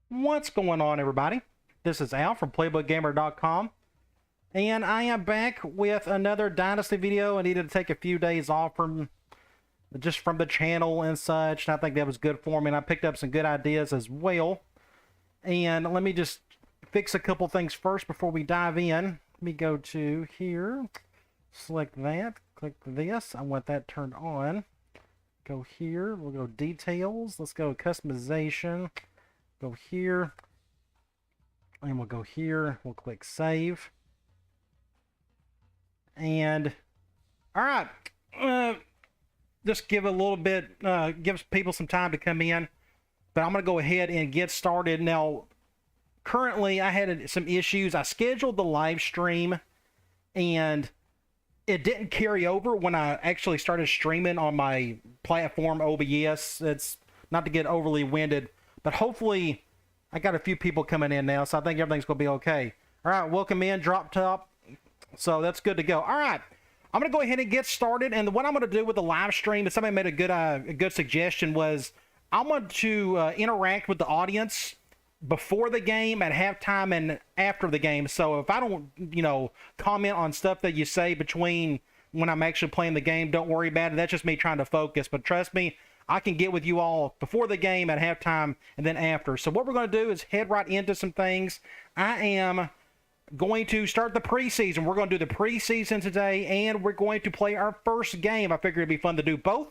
What's going on, everybody? This is Al from playbookgamer.com, and I am back with another Dynasty video. I needed to take a few days off from the channel and such, and I think that was good for me, and I picked up some good ideas as well. And let me just fix a couple things first before we dive in. Let me go to here, select that, click this. I want that turned on. Go here, we'll go details, let's go customization. Go here, and we'll go here. We'll click save. And all right, just give a little bit, gives people some time to come in. But I'm gonna go ahead and get started now. Currently, I had some issues. I scheduled the live stream, and it didn't carry over when I actually started streaming on my platform OBS. It's not to get overly winded, but hopefully I got a few people coming in now, so I think everything's going to be okay. All right, welcome in, drop top. So that's good to go. All right, I'm going to go ahead and get started. And what I'm going to do with the live stream, and somebody made a good suggestion, was I want to interact with the audience before the game, at halftime, and after the game. So if I don't, comment on stuff that you say between when I'm actually playing the game, don't worry about it. That's just me trying to focus. But trust me, I can get with you all before the game, at halftime, and then after. So what we're going to do is head right into some things. I am going to start the preseason. We're going to do the preseason today, and we're going to play our first game. I figured it'd be fun to do both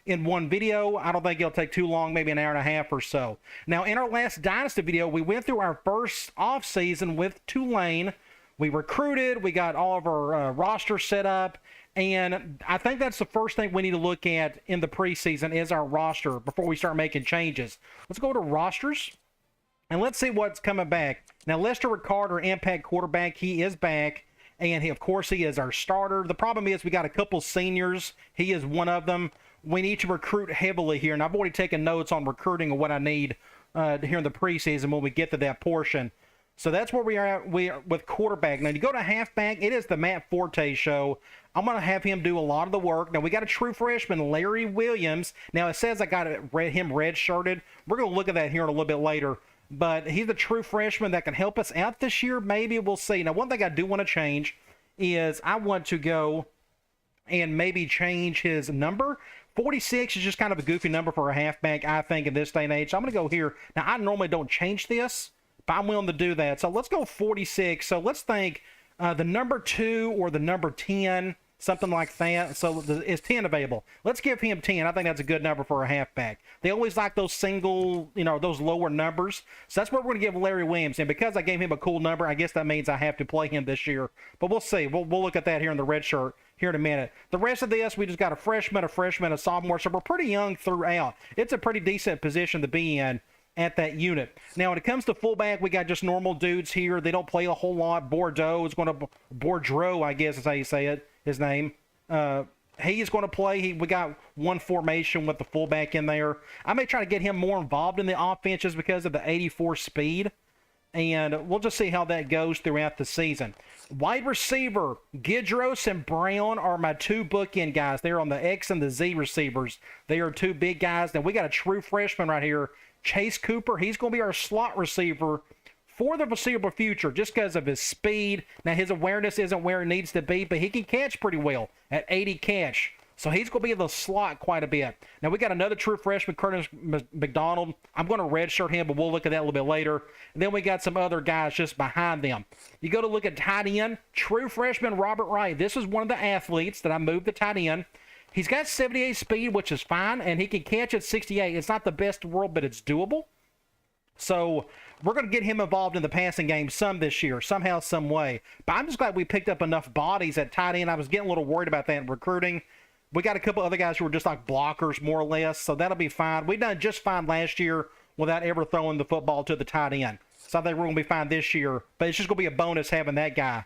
in one video. I don't think it'll take too long, maybe an hour and a half or so. Now, in our last Dynasty video, we went through our first off season with Tulane. We recruited, we got all of our roster set up, and I think that's the first thing we need to look at in the preseason is our roster before we start making changes. Let's go to rosters, and let's see what's coming back. Now, Lester Ricard, our impact quarterback, he is back, and of course, he is our starter. The problem is we got a couple seniors. He is one of them. We need to recruit heavily here, and I've already taken notes on recruiting and what I need here in the preseason when we get to that portion. So that's where we are at with quarterback. Now, you go to halfback, it is the Matt Forte show. I'm going to have him do a lot of the work. Now, we got a true freshman, Larry Williams. Now, it says I got him red-shirted. We're going to look at that here in a little bit later. But he's a true freshman that can help us out this year. Maybe we'll see. Now, one thing I do want to change is I want to go and maybe change his number. 46 is just kind of a goofy number for a halfback, I think, in this day and age. So I'm going to go here. Now, I normally don't change this, but I'm willing to do that. So let's go 46. So let's think the number 2 or the number 10, something like that. So is 10 available? Let's give him 10. I think that's a good number for a halfback. They always like those single, those lower numbers. So that's what we're going to give Larry Williams. And because I gave him a cool number, I guess that means I have to play him this year. But we'll see. We'll look at that here in the red shirt here in a minute. The rest of this, we just got a freshman, a sophomore. So we're pretty young throughout. It's a pretty decent position to be in at that unit. Now, when it comes to fullback, we got just normal dudes here. They don't play a whole lot. Bordeaux, I guess is how you say it, his name. He is going to play. We got one formation with the fullback in there. I may try to get him more involved in the offense just because of the 84 speed. And we'll just see how that goes throughout the season. Wide receiver, Gidros and Brown are my two bookend guys. They're on the X and the Z receivers. They are two big guys. Now, we got a true freshman right here, Chase Cooper. He's going to be our slot receiver for the foreseeable future just because of his speed. Now, his awareness isn't where it needs to be, but he can catch pretty well at 80 catch. So he's going to be in the slot quite a bit. Now, we got another true freshman, Curtis McDonald. I'm going to redshirt him, but we'll look at that a little bit later. And then we got some other guys just behind them. You go to look at tight end, true freshman Robert Wright. This is one of the athletes that I moved to tight end. He's got 78 speed, which is fine, and he can catch at 68. It's not the best in the world, but it's doable. So we're going to get him involved in the passing game some this year, somehow, some way. But I'm just glad we picked up enough bodies at tight end. I was getting a little worried about that in recruiting. We got a couple other guys who were just like blockers, more or less, so that'll be fine. We done just fine last year without ever throwing the football to the tight end. So I think we're going to be fine this year, but it's just going to be a bonus having that guy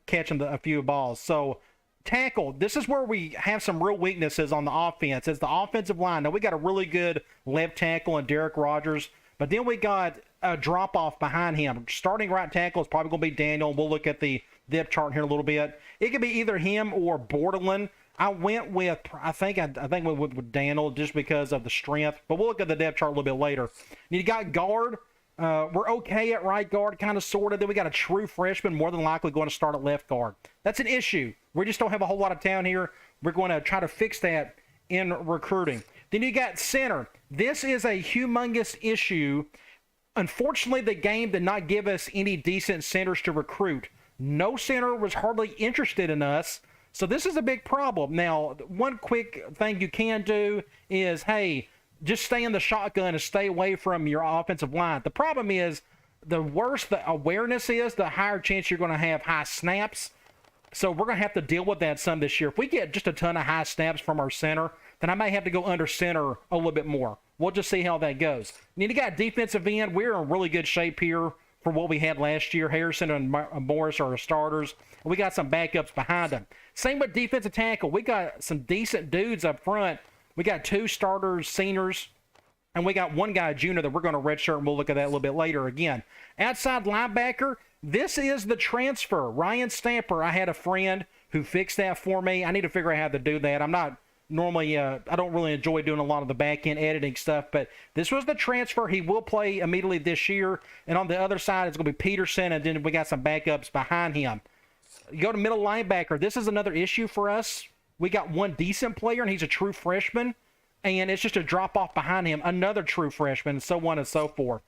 catching a few balls. So tackle, this is where we have some real weaknesses on the offense. It's the offensive line. Now, we got a really good left tackle in Derek Rogers, but then we got a drop-off behind him. Starting right tackle is probably going to be Daniel. We'll look at the depth chart here in a little bit. It could be either him or Borderland. I went with, I think we went with Daniel just because of the strength, but we'll look at the depth chart a little bit later. You got guard. We're okay at right guard, kind of, sort of. Then we got a true freshman, more than likely going to start at left guard. That's an issue. We just don't have a whole lot of talent here. We're going to try to fix that in recruiting. Then you got center. This is a humongous issue. Unfortunately, the game did not give us any decent centers to recruit. No center was hardly interested in us. So this is a big problem. Now, one quick thing you can do is, hey, just stay in the shotgun and stay away from your offensive line. The problem is, the worse the awareness is, the higher chance you're going to have high snaps. So we're going to have to deal with that some this year. If we get just a ton of high snaps from our center, then I may have to go under center a little bit more. We'll just see how that goes. And you got defensive end. We're in really good shape here for what we had last year. Harrison and Morris are our starters. And we got some backups behind them. Same with defensive tackle. We got some decent dudes up front. We got 2 starters, seniors, and we got 1 guy, junior, that we're going to redshirt, and we'll look at that a little bit later again. Outside linebacker, this is the transfer. Ryan Stamper, I had a friend who fixed that for me. I need to figure out how to do that. I'm not normally, I don't really enjoy doing a lot of the back-end editing stuff, but this was the transfer. He will play immediately this year, and on the other side, it's going to be Peterson, and then we got some backups behind him. You go to middle linebacker. This is another issue for us. We got 1 decent player, and he's a true freshman, and it's just a drop-off behind him, another true freshman, and so on and so forth.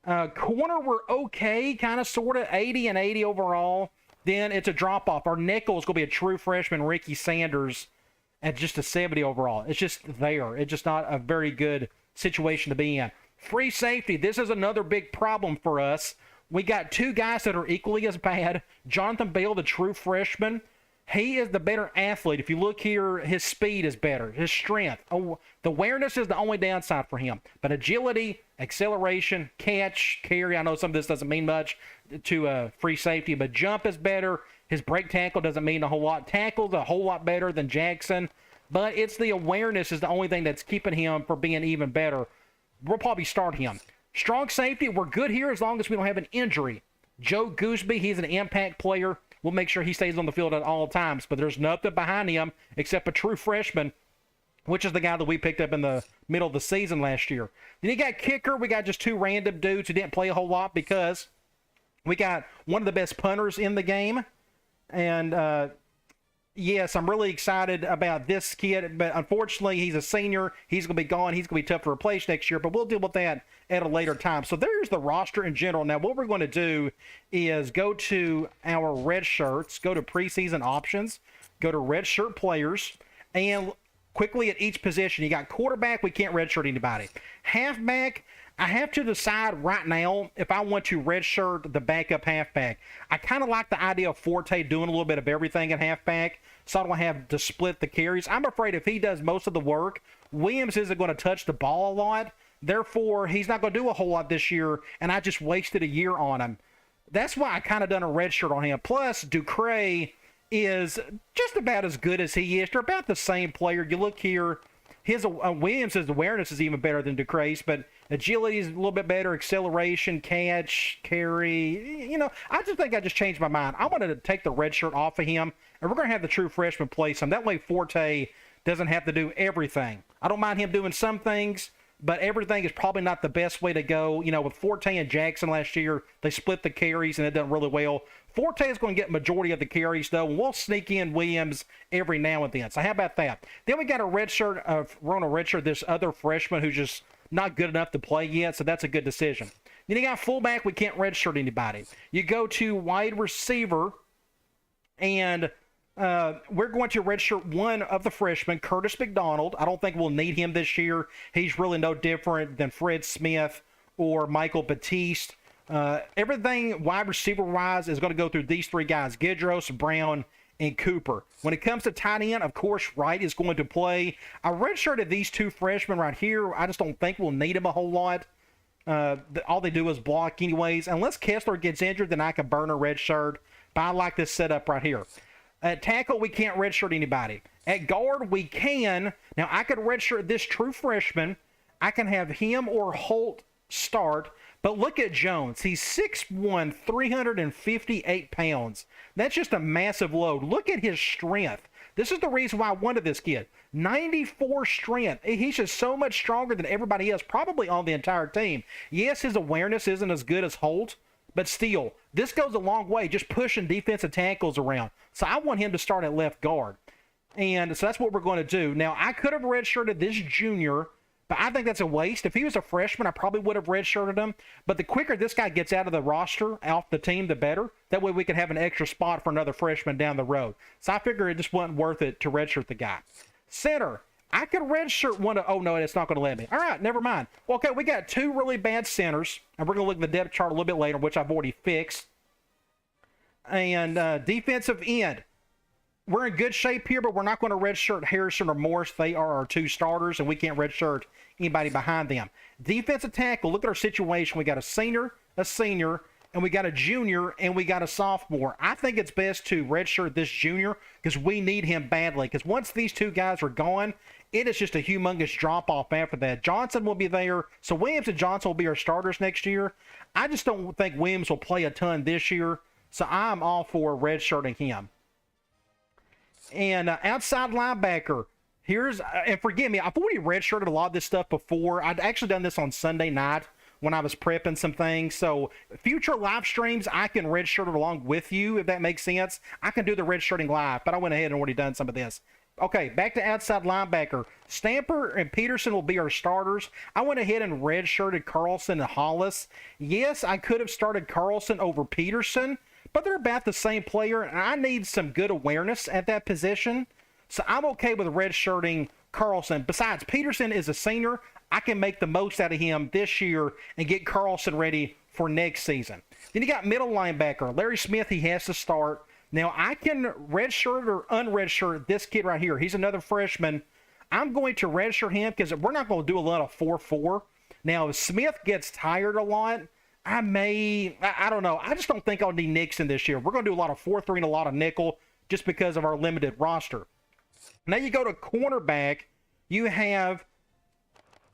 Corner, we're okay, kind of, sort of, 80 and 80 overall. Then it's a drop-off. Our nickel is going to be a true freshman, Ricky Sanders, at just a 70 overall. It's just there. It's just not a very good situation to be in. Free safety, this is another big problem for us. We got 2 guys that are equally as bad. Jonathan Bell, the true freshman, he is the better athlete. If you look here, his speed is better, his strength. Oh, the awareness is the only downside for him. But agility, acceleration, catch, carry, I know some of this doesn't mean much to free safety, but jump is better. His break tackle doesn't mean a whole lot. Tackle's a whole lot better than Jackson. But it's the awareness is the only thing that's keeping him from being even better. We'll probably start him. Strong safety, we're good here as long as we don't have an injury. Joe Gooseby, he's an impact player. We'll make sure he stays on the field at all times. But there's nothing behind him except a true freshman, which is the guy that we picked up in the middle of the season last year. Then you got kicker. We got just 2 random dudes who didn't play a whole lot because we got one of the best punters in the game. And, yes, I'm really excited about this kid, but unfortunately, he's a senior. He's going to be gone. He's going to be tough to replace next year, but we'll deal with that at a later time. So there's the roster in general. Now, what we're going to do is go to our red shirts, go to preseason options, go to red shirt players, and quickly at each position. You got quarterback, we can't redshirt anybody. Halfback, I have to decide right now if I want to redshirt the backup halfback. I kind of like the idea of Forte doing a little bit of everything at halfback, so I don't have to split the carries. I'm afraid if he does most of the work, Williams isn't going to touch the ball a lot. Therefore, he's not going to do a whole lot this year, and I just wasted a year on him. That's why I kind of done a redshirt on him. Plus, Ducre is just about as good as he is. They're about the same player. You look here, his Williams' awareness is even better than Ducre's, but agility is a little bit better, acceleration, catch, carry. You know, I just think I just changed my mind. I wanted to take the red shirt off of him, and we're going to have the true freshman play some. That way Forte doesn't have to do everything. I don't mind him doing some things, but everything is probably not the best way to go. You know, with Forte and Jackson last year, they split the carries, and it done really well. Forte is going to get majority of the carries, though, and we'll sneak in Williams every now and then. So how about that? Then we got a red shirt, we're on a red shirt, this other freshman who's just not good enough to play yet, so that's a good decision. Then you got fullback, we can't redshirt anybody. You go to wide receiver, and we're going to redshirt one of the freshmen, Curtis McDonald. I don't think we'll need him this year. He's really no different than Fred Smith or Michael Batiste. Everything wide receiver wise is going to go through these 3 guys, Gidros, Brown, and Cooper. When it comes to tight end, of course, Wright is going to play. I redshirted these 2 freshmen right here. I just don't think we'll need them a whole lot. All they do is block anyways. Unless Kessler gets injured, then I can burn a red shirt. But I like this setup right here. At tackle, we can't redshirt anybody. At guard, we can. Now, I could redshirt this true freshman. I can have him or Holt start. But look at Jones. He's 6'1", 358 pounds. That's just a massive load. Look at his strength. This is the reason why I wanted this kid. 94 strength. He's just so much stronger than everybody else, probably on the entire team. Yes, his awareness isn't as good as Holt, but still, this goes a long way, just pushing defensive tackles around. So I want him to start at left guard. And so that's what we're going to do. Now, I could have redshirted this junior, but I think that's a waste. If he was a freshman, I probably would have redshirted him. But the quicker this guy gets out of the roster, off the team, the better. That way we can have an extra spot for another freshman down the road. So I figure it just wasn't worth it to redshirt the guy. Center. I could redshirt one of... Oh, no, it's not going to let me. All right, never mind. Well, okay, we got two really bad centers. And we're going to look at the depth chart a little bit later, which I've already fixed. And defensive end. We're in good shape here, but we're not going to redshirt Harrison or Morris. They are our two starters, and we can't redshirt anybody behind them. Defensive tackle, look at our situation. We got a senior, and we got a junior, and we got a sophomore. I think it's best to redshirt this junior because we need him badly. Because once these two guys are gone, it is just a humongous drop-off after that. Johnson will be there. So Williams and Johnson will be our starters next year. I just don't think Williams will play a ton this year, so I'm all for redshirting him. And outside linebacker, here's, and forgive me, I've already redshirted a lot of this stuff before. I'd actually done this on Sunday night when I was prepping some things. So future live streams, I can redshirt it along with you, if that makes sense. I can do the redshirting live, but I went ahead and already done some of this. Okay, back to outside linebacker. Stamper and Peterson will be our starters. I went ahead and redshirted Carlson and Hollis. Yes, I could have started Carlson over Peterson, but they're about the same player, and I need some good awareness at that position. So I'm okay with redshirting Carlson. Besides, Peterson is a senior. I can make the most out of him this year and get Carlson ready for next season. Then you got middle linebacker. Larry Smith, he has to start. Now, I can redshirt or unredshirt this kid right here. He's another freshman. I'm going to redshirt him because we're not going to do a lot of 4-4. Now, if Smith gets tired a lot, I don't know. I just don't think I'll need Nixon this year. We're going to do a lot of 4-3 and a lot of nickel just because of our limited roster. Now you go to cornerback. You have,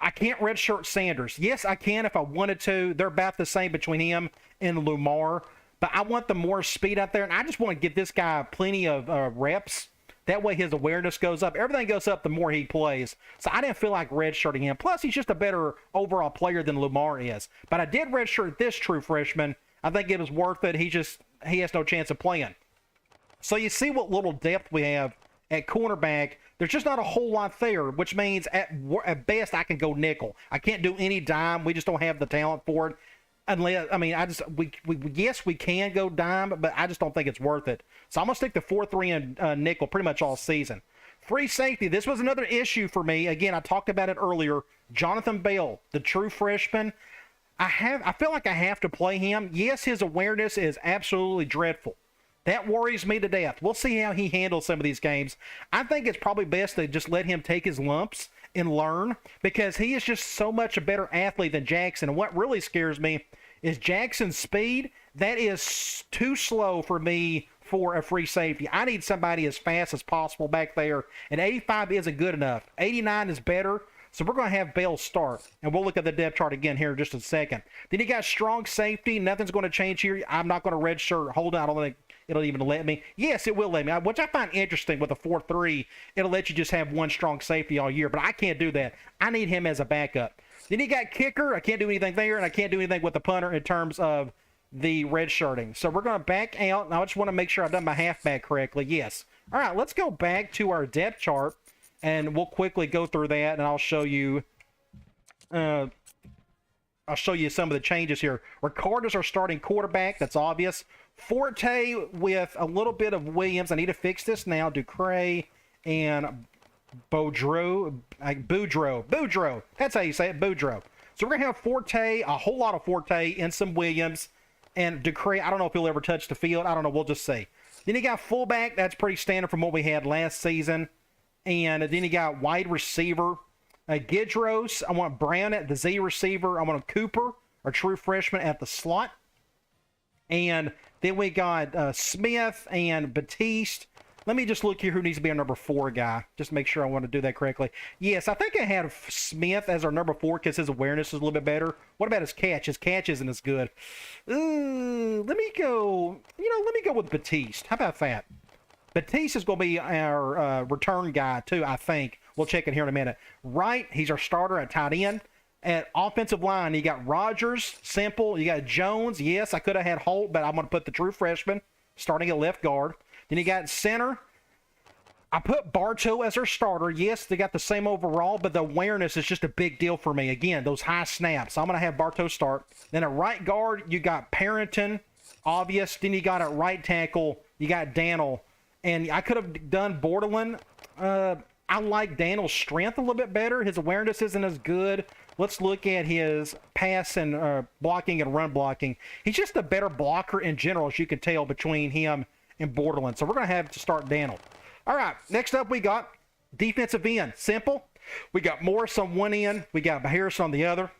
I can't redshirt Sanders. Yes, I can if I wanted to. They're about the same between him and Lumar. But I want the more speed out there, and I just want to give this guy plenty of reps. That way his awareness goes up. Everything goes up the more he plays. So I didn't feel like redshirting him. Plus, he's just a better overall player than Lumar is. But I did redshirt this true freshman. I think it was worth it. He has no chance of playing. So you see what little depth we have at cornerback. There's just not a whole lot there, which means at best I can go nickel. I can't do any dime. We just don't have the talent for it. Unless, I mean, yes, we can go dime, but I just don't think it's worth it. So I'm going to stick to 4-3 and nickel pretty much all season. Free safety, this was another issue for me. Again, I talked about it earlier. Jonathan Bell, the true freshman. I feel like I have to play him. Yes, his awareness is absolutely dreadful. That worries me to death. We'll see how he handles some of these games. I think it's probably best to just let him take his lumps and learn because he is just so much a better athlete than Jackson. And what really scares me is Jackson's speed. That is too slow for me for a free safety. I need somebody as fast as possible back there. And 85 isn't good enough. 89 is better. So we're going to have Bell start. And we'll look at the depth chart again here in just a second. Then you got strong safety. Nothing's going to change here. I'm not going to redshirt. Hold on. I don't think it'll even let me. Yes, it will let me, which I find interesting with a 4-3. It'll let you just have one strong safety all year, but I can't do that. I need him as a backup. Then you got kicker. I can't do anything there, and I can't do anything with the punter in terms of the redshirting. So we're going to back out. Now I just want to make sure I've done my halfback correctly. Yes. All right, let's go back to our depth chart, and we'll quickly go through that, and I'll show you some of the changes here. Ricardo's our starting quarterback. That's obvious. Forte with a little bit of Williams. I need to fix this now. Ducray and Boudreaux. That's how you say it, Boudreaux. So we're going to have Forte, a whole lot of Forte, and some Williams. And Ducray, I don't know if he'll ever touch the field. I don't know. We'll just see. Then you got fullback. That's pretty standard from what we had last season. And then you got wide receiver. Gidros. I want Brown at the Z receiver. I want Cooper, our true freshman, at the slot. And then we got Smith and Batiste. Let me just look here who needs to be our number 4 guy. Just to make sure I want to do that correctly. Yes, I think I had Smith as our number 4 because his awareness is a little bit better. What about his catch? His catch isn't as good. Let me go with Batiste. How about that? Batista's going to be our return guy, too, I think. We'll check it here in a minute. Right, he's our starter at tight end. At offensive line, you got Rogers, Simple. You got Jones. Yes, I could have had Holt, but I'm going to put the true freshman starting at left guard. Then you got center. I put Bartow as our starter. Yes, they got the same overall, but the awareness is just a big deal for me. Again, those high snaps. So I'm going to have Bartow start. Then at right guard, you got Parrington, obvious. Then you got at right tackle, you got Daniel. And I could have done Borderland. I like Daniel's strength a little bit better. His awareness isn't as good. Let's look at his pass and blocking and run blocking. He's just a better blocker in general, as you can tell, between him and Borderland. So we're going to have to start Daniel. All right, next up we got defensive end. Simple. We got Morris on one end. We got Harris on the other.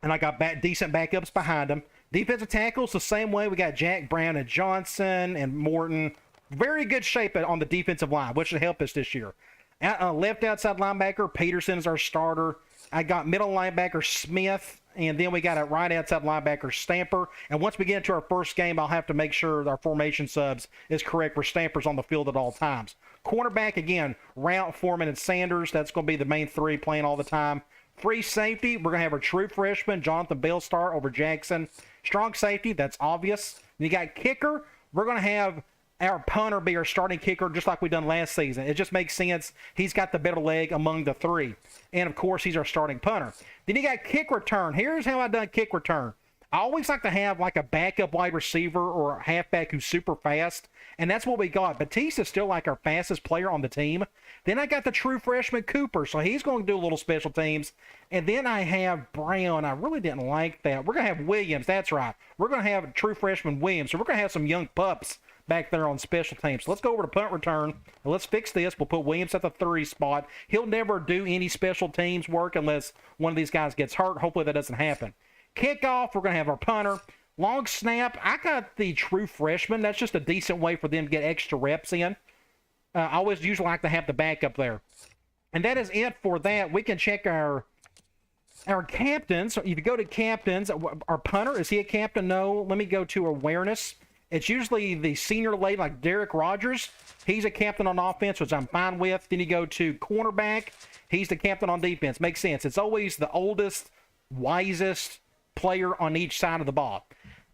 And I got decent backups behind him. Defensive tackles the same way. We got Jack Brown and Johnson and Morton. Very good shape on the defensive line, which should help us this year. Left outside linebacker, Peterson is our starter. I got middle linebacker, Smith. And then we got a right outside linebacker, Stamper. And once we get into our first game, I'll have to make sure our formation subs is correct where Stamper's on the field at all times. Cornerback, again, Rout, Foreman, and Sanders. That's going to be the main three playing all the time. Free safety, we're going to have our true freshman, Jonathan Bell, start over Jackson. Strong safety, that's obvious. And you got kicker, we're going to have our punter be our starting kicker, just like we done last season. It just makes sense. He's got the better leg among the three. And, of course, he's our starting punter. Then you got kick return. Here's how I done kick return. I always like to have like a backup wide receiver or a halfback who's super fast, and that's what we got. Batista's still like our fastest player on the team. Then I got the true freshman Cooper, so he's going to do a little special teams. And then I have Brown. I really didn't like that. We're going to have Williams. That's right. We're going to have true freshman Williams, so we're going to have some young pups back there on special teams. So let's go over to punt return. And let's fix this. We'll put Williams at the 3 spot. He'll never do any special teams work unless one of these guys gets hurt. Hopefully that doesn't happen. Kickoff, we're going to have our punter. Long snap, I got the true freshman. That's just a decent way for them to get extra reps in. I always usually like to have the backup there. And that is it for that. We can check our captains. If you go to captains, our punter, is he a captain? No. Let me go to awareness. It's usually the senior late, like Derek Rogers. He's a captain on offense, which I'm fine with. Then you go to cornerback. He's the captain on defense. Makes sense. It's always the oldest, wisest player on each side of the ball.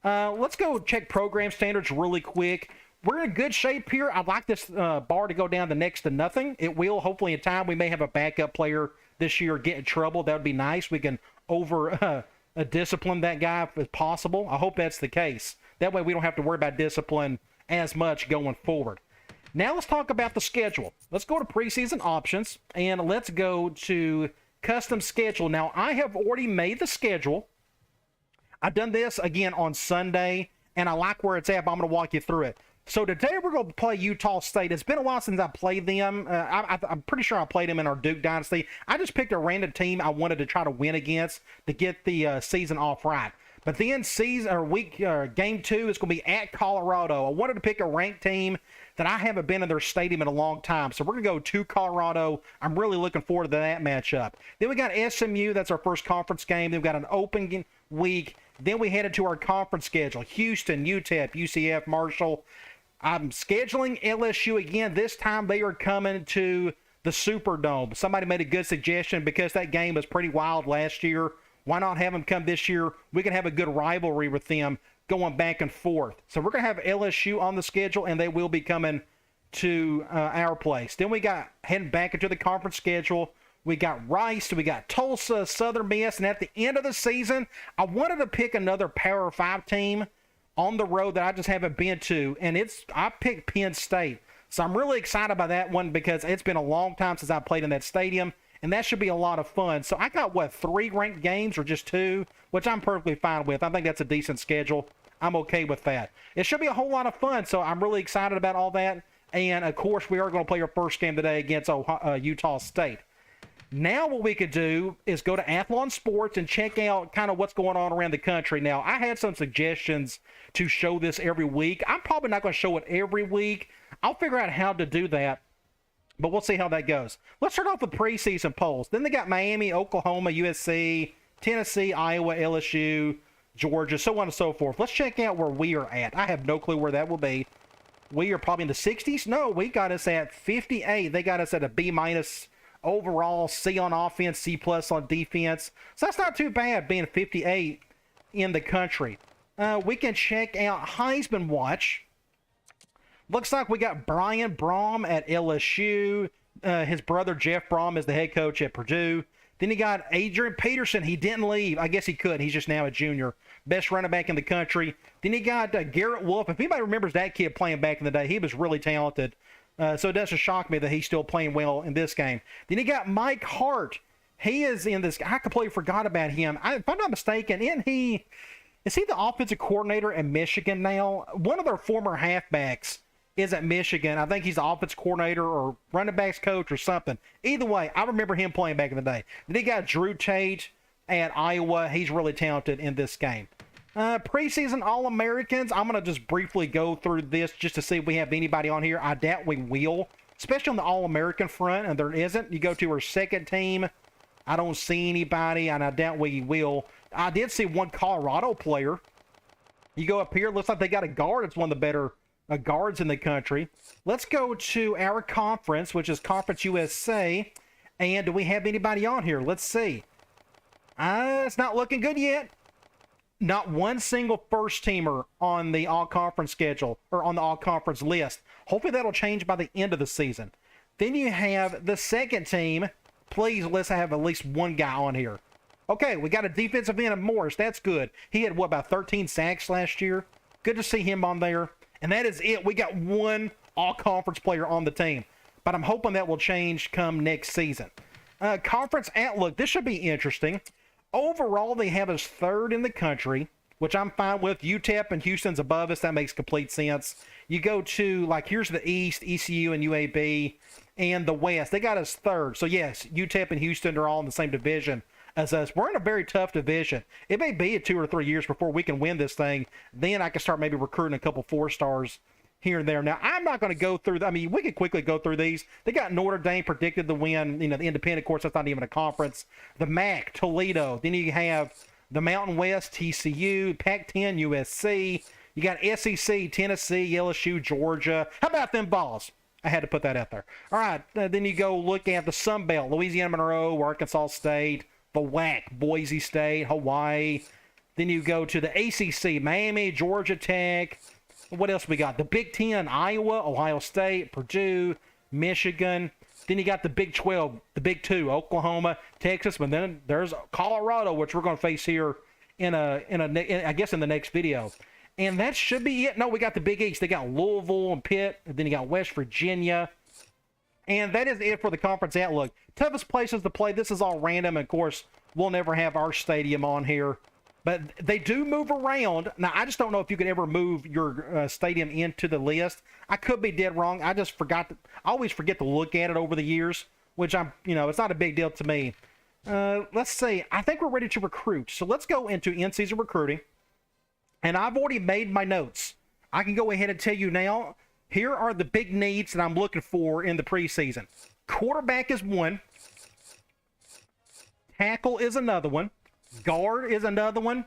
Let's go check program standards really quick. We're in good shape here. I'd like this bar to go down to next to nothing. It will, hopefully, in time. We may have a backup player this year get in trouble. That would be nice. We can discipline that guy if possible. I hope that's the case. That way we don't have to worry about discipline as much going forward. Now let's talk about the schedule. Let's go to preseason options, and let's go to custom schedule. Now, I have already made the schedule. I've done this, again, on Sunday, and I like where it's at, but I'm going to walk you through it. So today we're going to play Utah State. It's been a while since I played them. I'm pretty sure I played them in our Duke Dynasty. I just picked a random team I wanted to try to win against to get the season off right. But then game 2 is going to be at Colorado. I wanted to pick a ranked team that I haven't been in their stadium in a long time. So we're going to go to Colorado. I'm really looking forward to that matchup. Then we got SMU. That's our first conference game. Then we've got an open week. Then we headed to our conference schedule. Houston, UTEP, UCF, Marshall. I'm scheduling LSU again. This time they are coming to the Superdome. Somebody made a good suggestion because that game was pretty wild last year. Why not have them come this year? We can have a good rivalry with them going back and forth. So we're going to have LSU on the schedule, and they will be coming to our place. Then we got heading back into the conference schedule. We got Rice, we got Tulsa, Southern Miss, and at the end of the season, I wanted to pick another Power 5 team on the road that I just haven't been to, and I picked Penn State. So I'm really excited about that one because it's been a long time since I played in that stadium, and that should be a lot of fun. So I got, 3 ranked games or just 2, which I'm perfectly fine with. I think that's a decent schedule. I'm okay with that. It should be a whole lot of fun, so I'm really excited about all that. And, of course, we are going to play our first game today against Utah State. Now what we could do is go to Athlon Sports and check out kind of what's going on around the country. Now, I had some suggestions to show this every week. I'm probably not going to show it every week. I'll figure out how to do that, but we'll see how that goes. Let's start off with preseason polls. Then they got Miami, Oklahoma, USC, Tennessee, Iowa, LSU, Georgia, so on and so forth. Let's check out where we are at. I have no clue where that will be. we are probably in the 60s. No, we got us at 58. They got us at a B- overall, C on offense, C+ on defense. So that's not too bad being 58 in the country. We can check out Heisman Watch. Looks like we got Brian Brom at LSU. His brother Jeff Brom is the head coach at Purdue. Then you got Adrian Peterson. He didn't leave. I guess he could. He's just now a junior. Best running back in the country. Then you got Garrett Wolf. If anybody remembers that kid playing back in the day, he was really talented. So it doesn't shock me that he's still playing well in this game. Then you got Mike Hart. He is in this. I completely forgot about him. If I'm not mistaken, is he the offensive coordinator at Michigan now? One of their former halfbacks is at Michigan. I think he's the offensive coordinator or running backs coach or something. Either way, I remember him playing back in the day. Then he got Drew Tate at Iowa. He's really talented in this game. Preseason All-Americans, I'm going to just briefly go through this just to see if we have anybody on here. I doubt we will, especially on the All-American front, and there isn't. You go to our second team, I don't see anybody, and I doubt we will. I did see one Colorado player. You go up here, looks like they got a guard. It's one of the better guards in the country. Let's go to our conference, which is Conference USA. And do we have anybody on here? Let's see. It's not looking good yet. Not one single first teamer on the all-conference schedule or on the all-conference list. Hopefully that'll change by the end of the season. Then you have the second team. Please, let's have at least one guy on here. Okay, we got a defensive end of Morris. That's good. He had, what, about 13 sacks last year? Good to see him on there. And that is it. We got one all-conference player on the team. But I'm hoping that will change come next season. Conference outlook. This should be interesting. Overall, they have us third in the country, which I'm fine with. UTEP and Houston's above us. That makes complete sense. You go to, like, here's the East, ECU and UAB, and the West. They got us third. So, yes, UTEP and Houston are all in the same division as us. We're in a very tough division. It may be 2 or 3 years before we can win this thing. Then I can start maybe recruiting a couple 4-stars here and there. Now, I'm not going to go through, I mean, we could quickly go through these. They got Notre Dame predicted to win, the independent course. That's not even a conference. The MAC, Toledo. Then you have the Mountain West, TCU, Pac-10, USC. You got SEC, Tennessee, LSU, Georgia. How about them balls? I had to put that out there. All right, then you go look at the Sun Belt, Louisiana Monroe, Arkansas State, the WAC, Boise State, Hawaii. Then you go to the ACC, Miami, Georgia Tech. What else we got? The Big Ten, Iowa, Ohio State, Purdue, Michigan. Then you got the Big 12, the Big 2, Oklahoma, Texas. But then there's Colorado, which we're going to face here I guess in the next video. And that should be it. No, we got the Big East. They got Louisville and Pitt. And then you got West Virginia. And that is it for the conference outlook. Toughest places to play. This is all random. Of course, we'll never have our stadium on here. But they do move around. Now, I just don't know if you could ever move your stadium into the list. I could be dead wrong. I just forgot. I always forget to look at it over the years, which it's not a big deal to me. Let's see. I think we're ready to recruit. So let's go into in-season recruiting. And I've already made my notes. I can go ahead and tell you now. Here are the big needs that I'm looking for in the preseason. Quarterback is one. Tackle is another one. Guard is another one.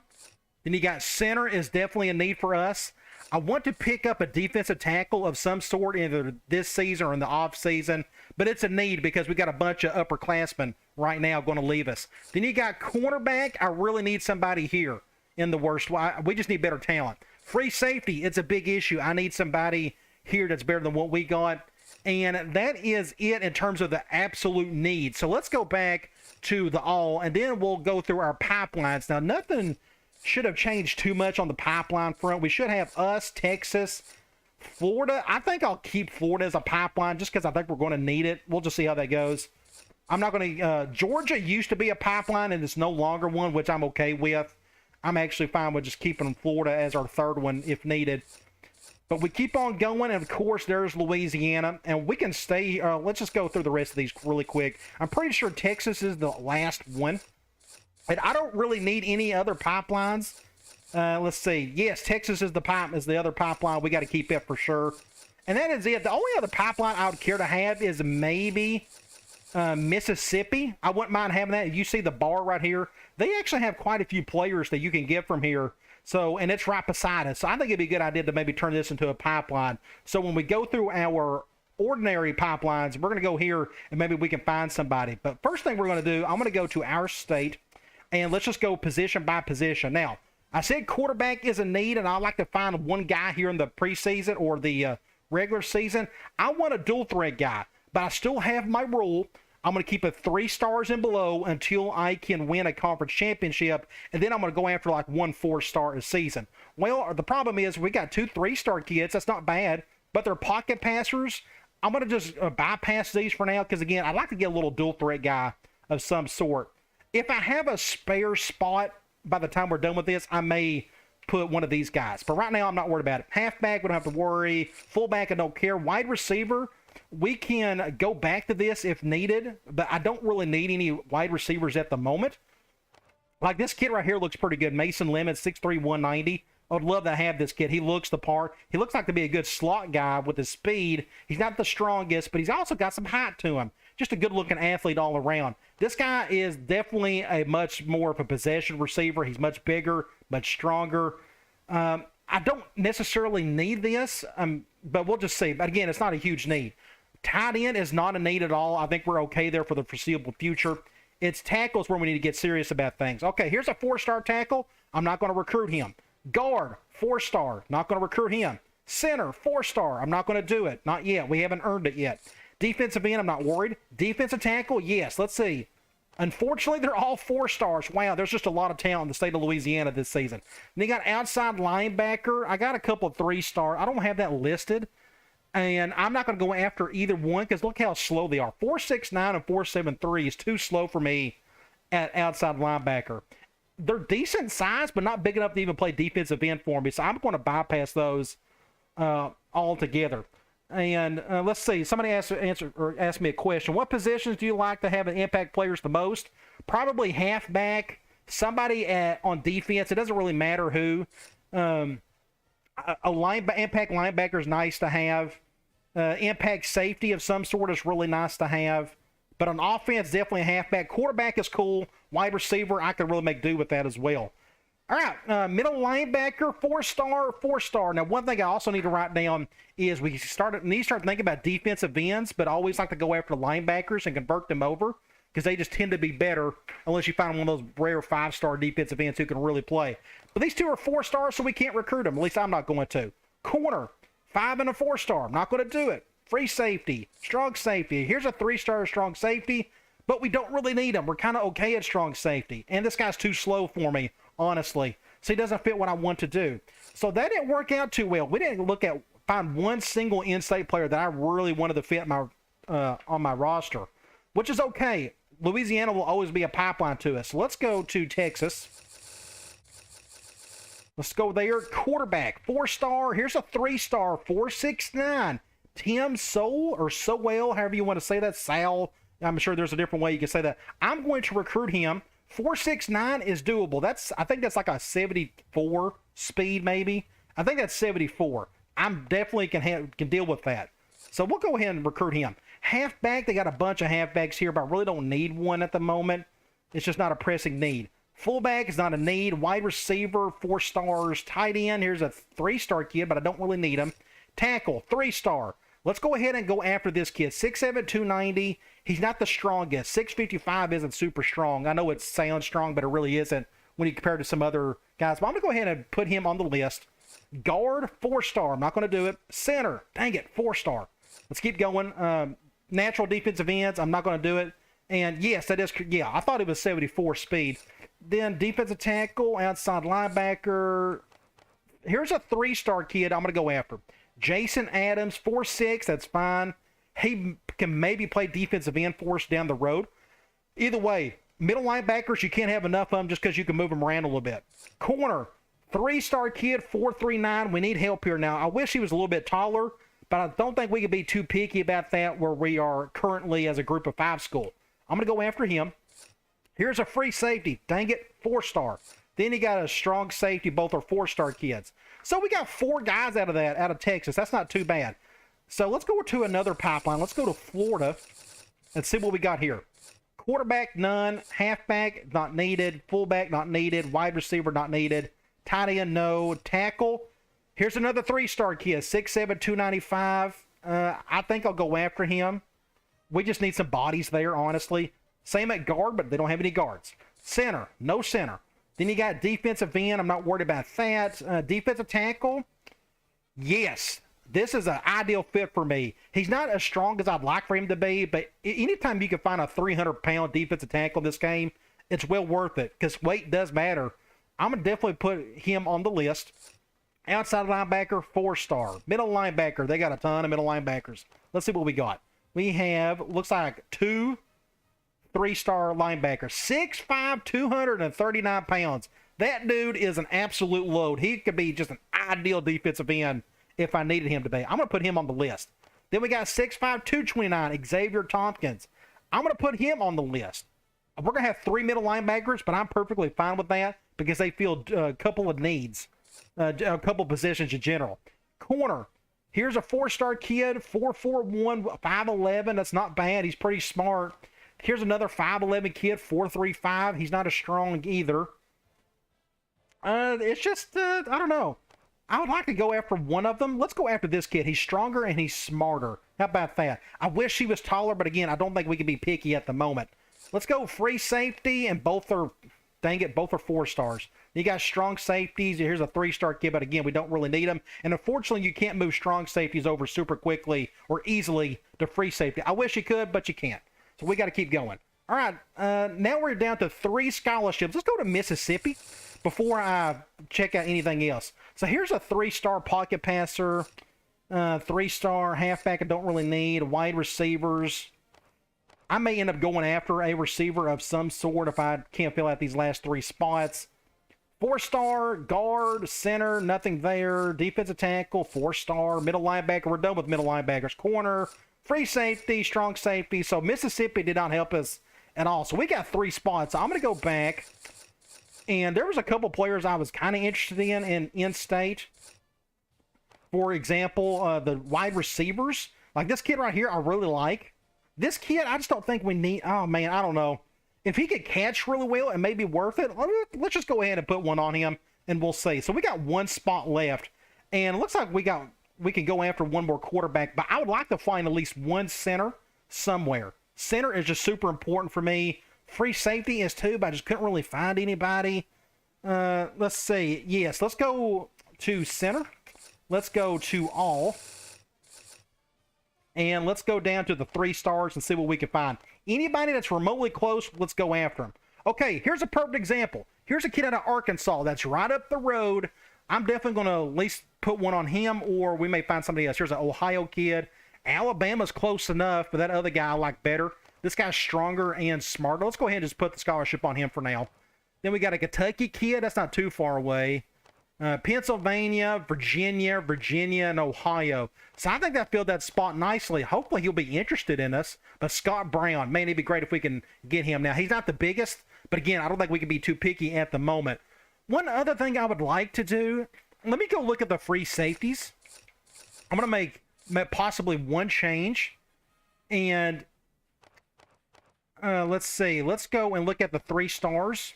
Then you got center is definitely a need for us. I want to pick up a defensive tackle of some sort either this season or in the off season, but it's a need because we got a bunch of upperclassmen right now going to leave us. Then you got cornerback. I really need somebody here in the worst way. We just need better talent. Free safety, it's a big issue. I need somebody here that's better than what we got. And that is it in terms of the absolute need. So let's go back to the all, and then we'll go through our pipelines. Now, nothing should have changed too much on the pipeline front. We should have us, Texas, Florida. I think I'll keep Florida as a pipeline just because I think we're going to need it. We'll just see how that goes. I'm not going to... Georgia used to be a pipeline, and it's no longer one, which I'm okay with. I'm actually fine with just keeping Florida as our third one if needed. But we keep on going, and of course, there's Louisiana, and we can stay. Let's just go through the rest of these really quick. I'm pretty sure Texas is the last one, and I don't really need any other pipelines. Let's see. Yes, Texas is the other pipeline. We got to keep it for sure, and that is it. The only other pipeline I would care to have is maybe Mississippi. I wouldn't mind having that. You see the bar right here. They actually have quite a few players that you can get from here. So, and it's right beside us. So I think it'd be a good idea to maybe turn this into a pipeline. So when we go through our ordinary pipelines, we're going to go here and maybe we can find somebody. But first thing we're going to do, I'm going to go to our state and let's just go position by position. Now, I said quarterback is a need, and I like to find one guy here in the preseason or the regular season. I want a dual threat guy, but I still have my rule. I'm going to keep it 3 stars and below until I can win a conference championship, and then I'm going to go after like 1 4-star a season. Well, the problem is we got 2 3-star kids. That's not bad, but they're pocket passers. I'm going to just bypass these for now because, again, I'd like to get a little dual threat guy of some sort. If I have a spare spot by the time we're done with this, I may put one of these guys. But right now, I'm not worried about it. Halfback, we don't have to worry. Fullback, I don't care. Wide receiver, we can go back to this if needed, but I don't really need any wide receivers at the moment. Like this kid right here looks pretty good. Mason Lemon, 6'3", 190. I would love to have this kid. He looks the part. He looks like to be a good slot guy with his speed. He's not the strongest, but he's also got some height to him. Just a good-looking athlete all around. This guy is definitely a much more of a possession receiver. He's much bigger, much stronger. I don't necessarily need this, but we'll just see. But again, it's not a huge need. Tight end is not a need at all. I think we're okay there for the foreseeable future. It's tackles where we need to get serious about things. Okay, here's a 4-star tackle. I'm not going to recruit him. Guard, 4-star. Not going to recruit him. Center, 4-star. I'm not going to do it. Not yet. We haven't earned it yet. Defensive end, I'm not worried. Defensive tackle, yes. Let's see. Unfortunately, they're all 4-stars. Wow, there's just a lot of talent in the state of Louisiana this season. And they got outside linebacker. I got a couple of 3-star. I don't have that listed. And I'm not going to go after either one because look how slow they are. 4.69 and 4.73 is too slow for me at outside linebacker. They're decent size, but not big enough to even play defensive end for me. So I'm going to bypass those altogether. And let's see. Somebody asked me a question. What positions do you like to have an impact players the most? Probably halfback. Somebody on defense. It doesn't really matter who. Impact linebacker is nice to have. Impact safety of some sort is really nice to have. But on offense, definitely a halfback. Quarterback is cool. Wide receiver, I could really make do with that as well. All right, middle linebacker, 4-star, 4-star. Now, one thing I also need to write down is we need to start thinking about defensive ends, but I always like to go after linebackers and convert them over because they just tend to be better unless you find one of those rare 5-star defensive ends who can really play. But these two are 4-stars, so we can't recruit them. At least I'm not going to. Corner, 5 and a 4-star. I'm not going to do it. Free safety, strong safety. Here's a 3-star strong safety, but we don't really need them. We're kind of okay at strong safety. And this guy's too slow for me, honestly. So he doesn't fit what I want to do. So that didn't work out too well. We didn't find one single in-state player that I really wanted to fit on my roster, which is okay. Louisiana will always be a pipeline to us. So let's go to Texas. Let's go there. Quarterback, 4-star. Here's a 3-star, 4.69. Tim Sowell or Sowell, however you want to say that. Sal. I'm sure there's a different way you can say that. I'm going to recruit him. 4.69 is doable. I think that's like a 74 speed, maybe. I think that's 74. I'm definitely can deal with that. So we'll go ahead and recruit him. Halfback, they got a bunch of halfbacks here, but I really don't need one at the moment. It's just not a pressing need. Fullback is not a need. Wide receiver, 4 stars. Tight end, here's a 3-star kid, but I don't really need him. Tackle, 3-star. Let's go ahead and go after this kid. 6'7", 290. He's not the strongest. 6'55" isn't super strong. I know it sounds strong, but it really isn't when you compare it to some other guys. But I'm going to go ahead and put him on the list. Guard, 4-star. I'm not going to do it. Center, dang it, 4-star. Let's keep going. Natural defensive ends, I'm not going to do it. And yes, that is, yeah, I thought it was 74 speed. Then defensive tackle, outside linebacker. Here's a 3-star kid I'm going to go after. Jason Adams, 4'6", that's fine. He can maybe play defensive end for us down the road. Either way, middle linebackers, you can't have enough of them just because you can move them around a little bit. Corner, 3-star kid, 4'39". We need help here now. I wish he was a little bit taller, but I don't think we could be too picky about that where we are currently as a group of 5 school. I'm going to go after him. Here's a free safety. Dang it, 4-star. Then he got a strong safety. Both are 4-star kids. So we got 4 guys out of Texas. That's not too bad. So let's go to another pipeline. Let's go to Florida. Let's see what we got here. Quarterback, none. Halfback, not needed. Fullback, not needed. Wide receiver, not needed. Tight end, no. Tackle. Here's another 3-star kid, 6'7", 295. I think I'll go after him. We just need some bodies there, honestly. Same at guard, but they don't have any guards. Center, no center. Then you got defensive end. I'm not worried about that. Defensive tackle, yes. This is an ideal fit for me. He's not as strong as I'd like for him to be, but anytime you can find a 300-pound defensive tackle in this game, it's well worth it because weight does matter. I'm going to definitely put him on the list. Outside linebacker, 4-star. Middle linebacker, they got a ton of middle linebackers. Let's see what we got. We have, looks like 2 3-star linebackers. 6'5", 239 pounds. That dude is an absolute load. He could be just an ideal defensive end if I needed him to be. I'm going to put him on the list. Then we got 6'5", 229, Xavier Tompkins. I'm going to put him on the list. We're going to have 3 middle linebackers, but I'm perfectly fine with that because they fill a couple of needs, a couple of positions in general. Corner. Here's a 4-star kid, 4'1", 5'11". That's not bad. He's pretty smart. Here's another 5'11" kid, 4'35". He's not as strong either. It's just, I don't know. I would like to go after one of them. Let's go after this kid. He's stronger and he's smarter. How about that? I wish he was taller, but again, I don't think we can be picky at the moment. Let's go free safety, and both are, dang it, both are 4-stars. You got strong safeties. Here's a 3-star kid, but again, we don't really need them. And unfortunately, you can't move strong safeties over super quickly or easily to free safety. I wish you could, but you can't. So we got to keep going. All right, now we're down to 3 scholarships. Let's go to Mississippi before I check out anything else. So here's a 3-star pocket passer, 3-star halfback I don't really need, wide receivers. I may end up going after a receiver of some sort if I can't fill out these last 3 spots. 4-star, guard, center, nothing there. Defensive tackle, 4-star, middle linebacker. We're done with middle linebackers. Corner, free safety, strong safety. So Mississippi did not help us at all. So we got 3 spots. So I'm going to go back. And there was a couple players I was kind of interested in in-state. For example, the wide receivers. Like this kid right here, I really like. This kid, I just don't think we need... Oh, man, I don't know. If he could catch really well, it may be worth it. Let's just go ahead and put one on him, and we'll see. So we got 1 spot left. And it looks like we can go after one more quarterback. But I would like to find at least 1 center somewhere. Center is just super important for me. Free safety is too, but I just couldn't really find anybody. Let's see. Yes, let's go to center. Let's go to all. And let's go down to the 3 stars and see what we can find. Anybody that's remotely close, let's go after him. Okay, here's a perfect example. Here's a kid out of Arkansas that's right up the road. I'm definitely going to at least put one on him, or we may find somebody else. Here's an Ohio kid. Alabama's close enough, but that other guy I like better. This guy's stronger and smarter. Let's go ahead and just put the scholarship on him for now. Then we got a Kentucky kid. That's not too far away. Pennsylvania, Virginia, and Ohio. So I think that filled that spot nicely. Hopefully he'll be interested in us. But Scott Brown, man, it'd be great if we can get him. Now, he's not the biggest, but again, I don't think we can be too picky at the moment. One other thing I would like to do, let me go look at the free safeties. I'm going to make possibly 1 change. And let's see. Let's go and look at the 3 stars.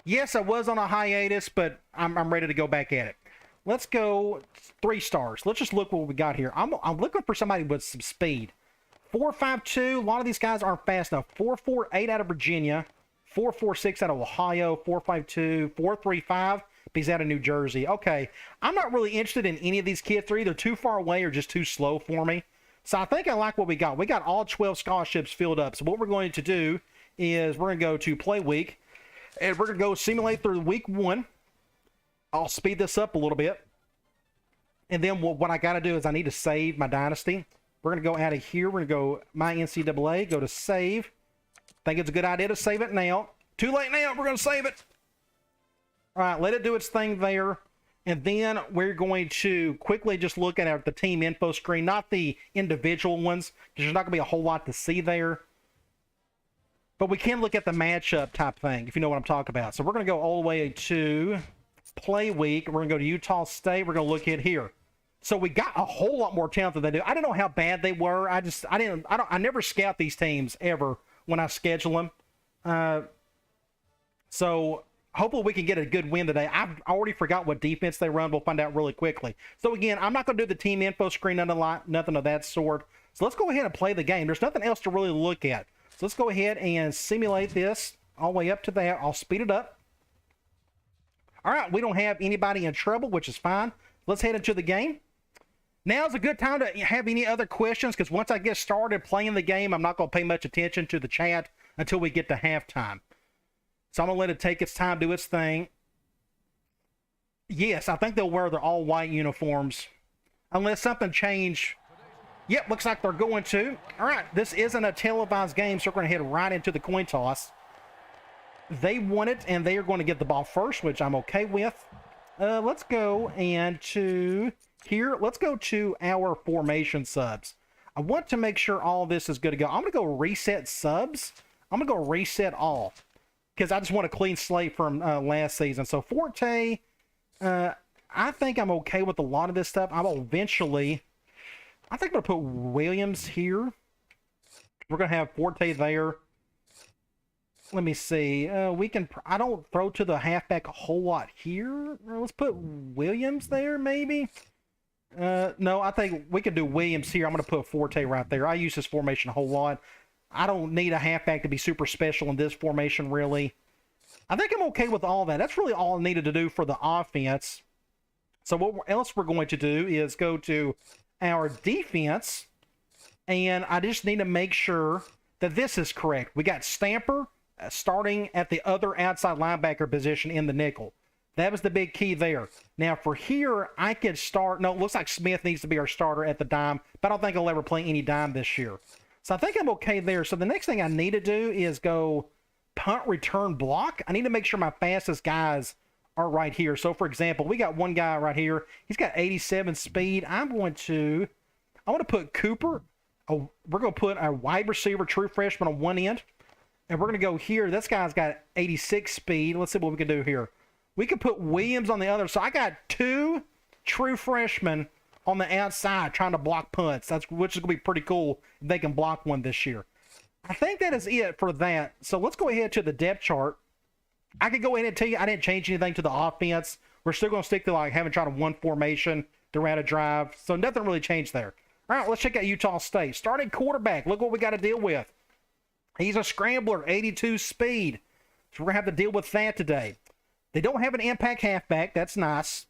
Yes, I was on a hiatus, but I'm ready to go back at it. Let's go 3 stars. Let's just look what we got here. I'm looking for somebody with some speed. 4.52. A lot of these guys aren't fast enough. 4.48 out of Virginia. 4.46 out of Ohio. 4.52. 4.35. He's out of New Jersey. Okay. I'm not really interested in any of these kids. They're either too far away or just too slow for me. So I think I like what we got. We got all 12 scholarships filled up. So what we're going to do is we're going to go to play week. And we're going to go simulate through week 1. I'll speed this up a little bit. And then what I got to do is I need to save my Dynasty. We're going to go out of here. We're going to go My NCAA, go to save. Think it's a good idea to save it now. Too late now. We're going to save it. All right, let it do its thing there. And then we're going to quickly just look at the team info screen, not the individual ones, because there's not going to be a whole lot to see there. But we can look at the matchup type thing, if you know what I'm talking about. So we're going to go all the way to play week. We're going to go to Utah State. We're going to look at here. So we got a whole lot more talent than they do. I don't know how bad they were. I never scout these teams ever when I schedule them. So hopefully we can get a good win today. I've already forgot what defense they run. We'll find out really quickly. So again, I'm not going to do the team info screen, nothing of that sort. So let's go ahead and play the game. There's nothing else to really look at. So let's go ahead and simulate this all the way up to there. I'll speed it up. All right, we don't have anybody in trouble, which is fine. Let's head into the game. Now's a good time to have any other questions, because once I get started playing the game, I'm not going to pay much attention to the chat until we get to halftime. So I'm going to let it take its time, do its thing. Yes, I think they'll wear their all-white uniforms, unless something changed. Yep, looks like they're going to. All right, this isn't a televised game, so we're going to head right into the coin toss. They won it, and they are going to get the ball first, which I'm okay with. Let's go and to here. Let's go to our formation subs. I want to make sure all this is good to go. I'm going to go reset subs. I'm going to go reset all, because I just want a clean slate from last season. So Forte, I think I'm okay with a lot of this stuff. I think I'm going to put Williams here. We're going to have Forte there. Let me see. I don't throw to the halfback a whole lot here. Let's put Williams there, maybe. No, I think we could do Williams here. I'm going to put Forte right there. I use this formation a whole lot. I don't need a halfback to be super special in this formation, really. I think I'm okay with all that. That's really all I needed to do for the offense. So what else we're going to do is go to our defense, and I just need to make sure that this is correct. We got Stamper starting at the other outside linebacker position in the nickel. That was the big key there. Now for here, I could start. No, it looks like Smith needs to be our starter at the dime, but I don't think I'll ever play any dime this year. So I think I'm okay there. So the next thing I need to do is go punt, return, block. I need to make sure my fastest guys are right here. So for example, we got one guy right here. He's got 87 speed. I want to put Cooper. We're going to put a wide receiver, true freshman on one end. And we're going to go here. This guy's got 86 speed. Let's see what we can do here. We could put Williams on the other. So I got two true freshmen on the outside trying to block punts. Which is going to be pretty cool if they can block one this year. I think that is it for that. So let's go ahead to the depth chart. I could go ahead and tell you I didn't change anything to the offense. We're still going to stick to like having tried a one formation throughout a drive. So nothing really changed there. All right, let's check out Utah State. Starting quarterback. Look what we got to deal with. He's a scrambler, 82 speed. So we're going to have to deal with that today. They don't have an impact halfback. That's nice.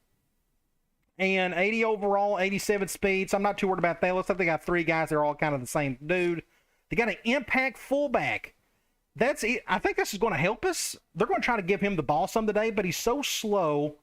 And 80 overall, 87 speed. So I'm not too worried about that. Looks like they got three guys. They're all kind of the same dude. They got an impact fullback. That's it. I think this is going to help us. They're going to try to give him the ball some today, but he's so slow.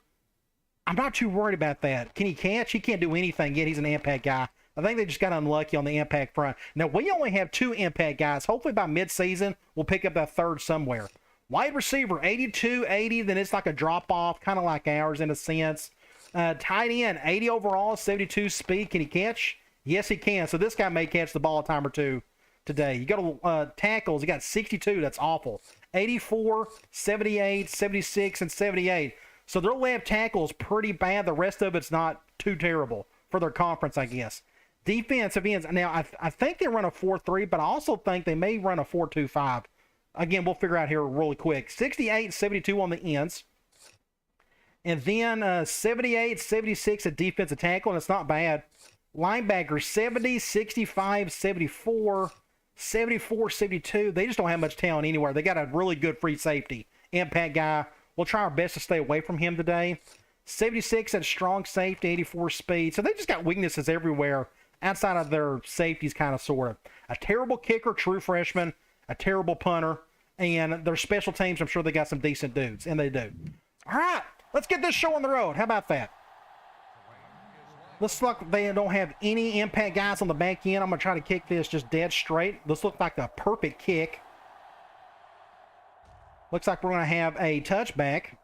I'm not too worried about that. Can he catch? He can't do anything yet. He's an impact guy. I think they just got unlucky on the impact front. Now, we only have two impact guys. Hopefully by midseason, we'll pick up that third somewhere. Wide receiver, 82, 80. Then it's like a drop-off, kind of like ours in a sense. Tight end, 80 overall, 72 speed. Can he catch? Yes, he can. So this guy may catch the ball a time or two today. You got tackles. You got 62. That's awful. 84, 78, 76, and 78. So their left tackle is pretty bad. The rest of it's not too terrible for their conference, I guess. Defensive ends. Now, I think they run a 4-3, but I also think they may run a 4-2-5. Again, we'll figure out here really quick. 68, 72 on the ends. And then 78, 76 at defensive tackle, and it's not bad. Linebackers, 70, 65, 74, 74, 72. They just don't have much talent anywhere. They got a really good free safety. Impact guy. We'll try our best to stay away from him today. 76 at strong safety, 84 speed. So they just got weaknesses everywhere outside of their safeties, kind of, sort of. A terrible kicker, true freshman. A terrible punter. And their special teams, I'm sure they got some decent dudes. And they do. All right. Let's get this show on the road. How about that? Looks like they don't have any impact guys on the back end. I'm going to try to kick this just dead straight. This looks like a perfect kick. Looks like we're going to have a touchback.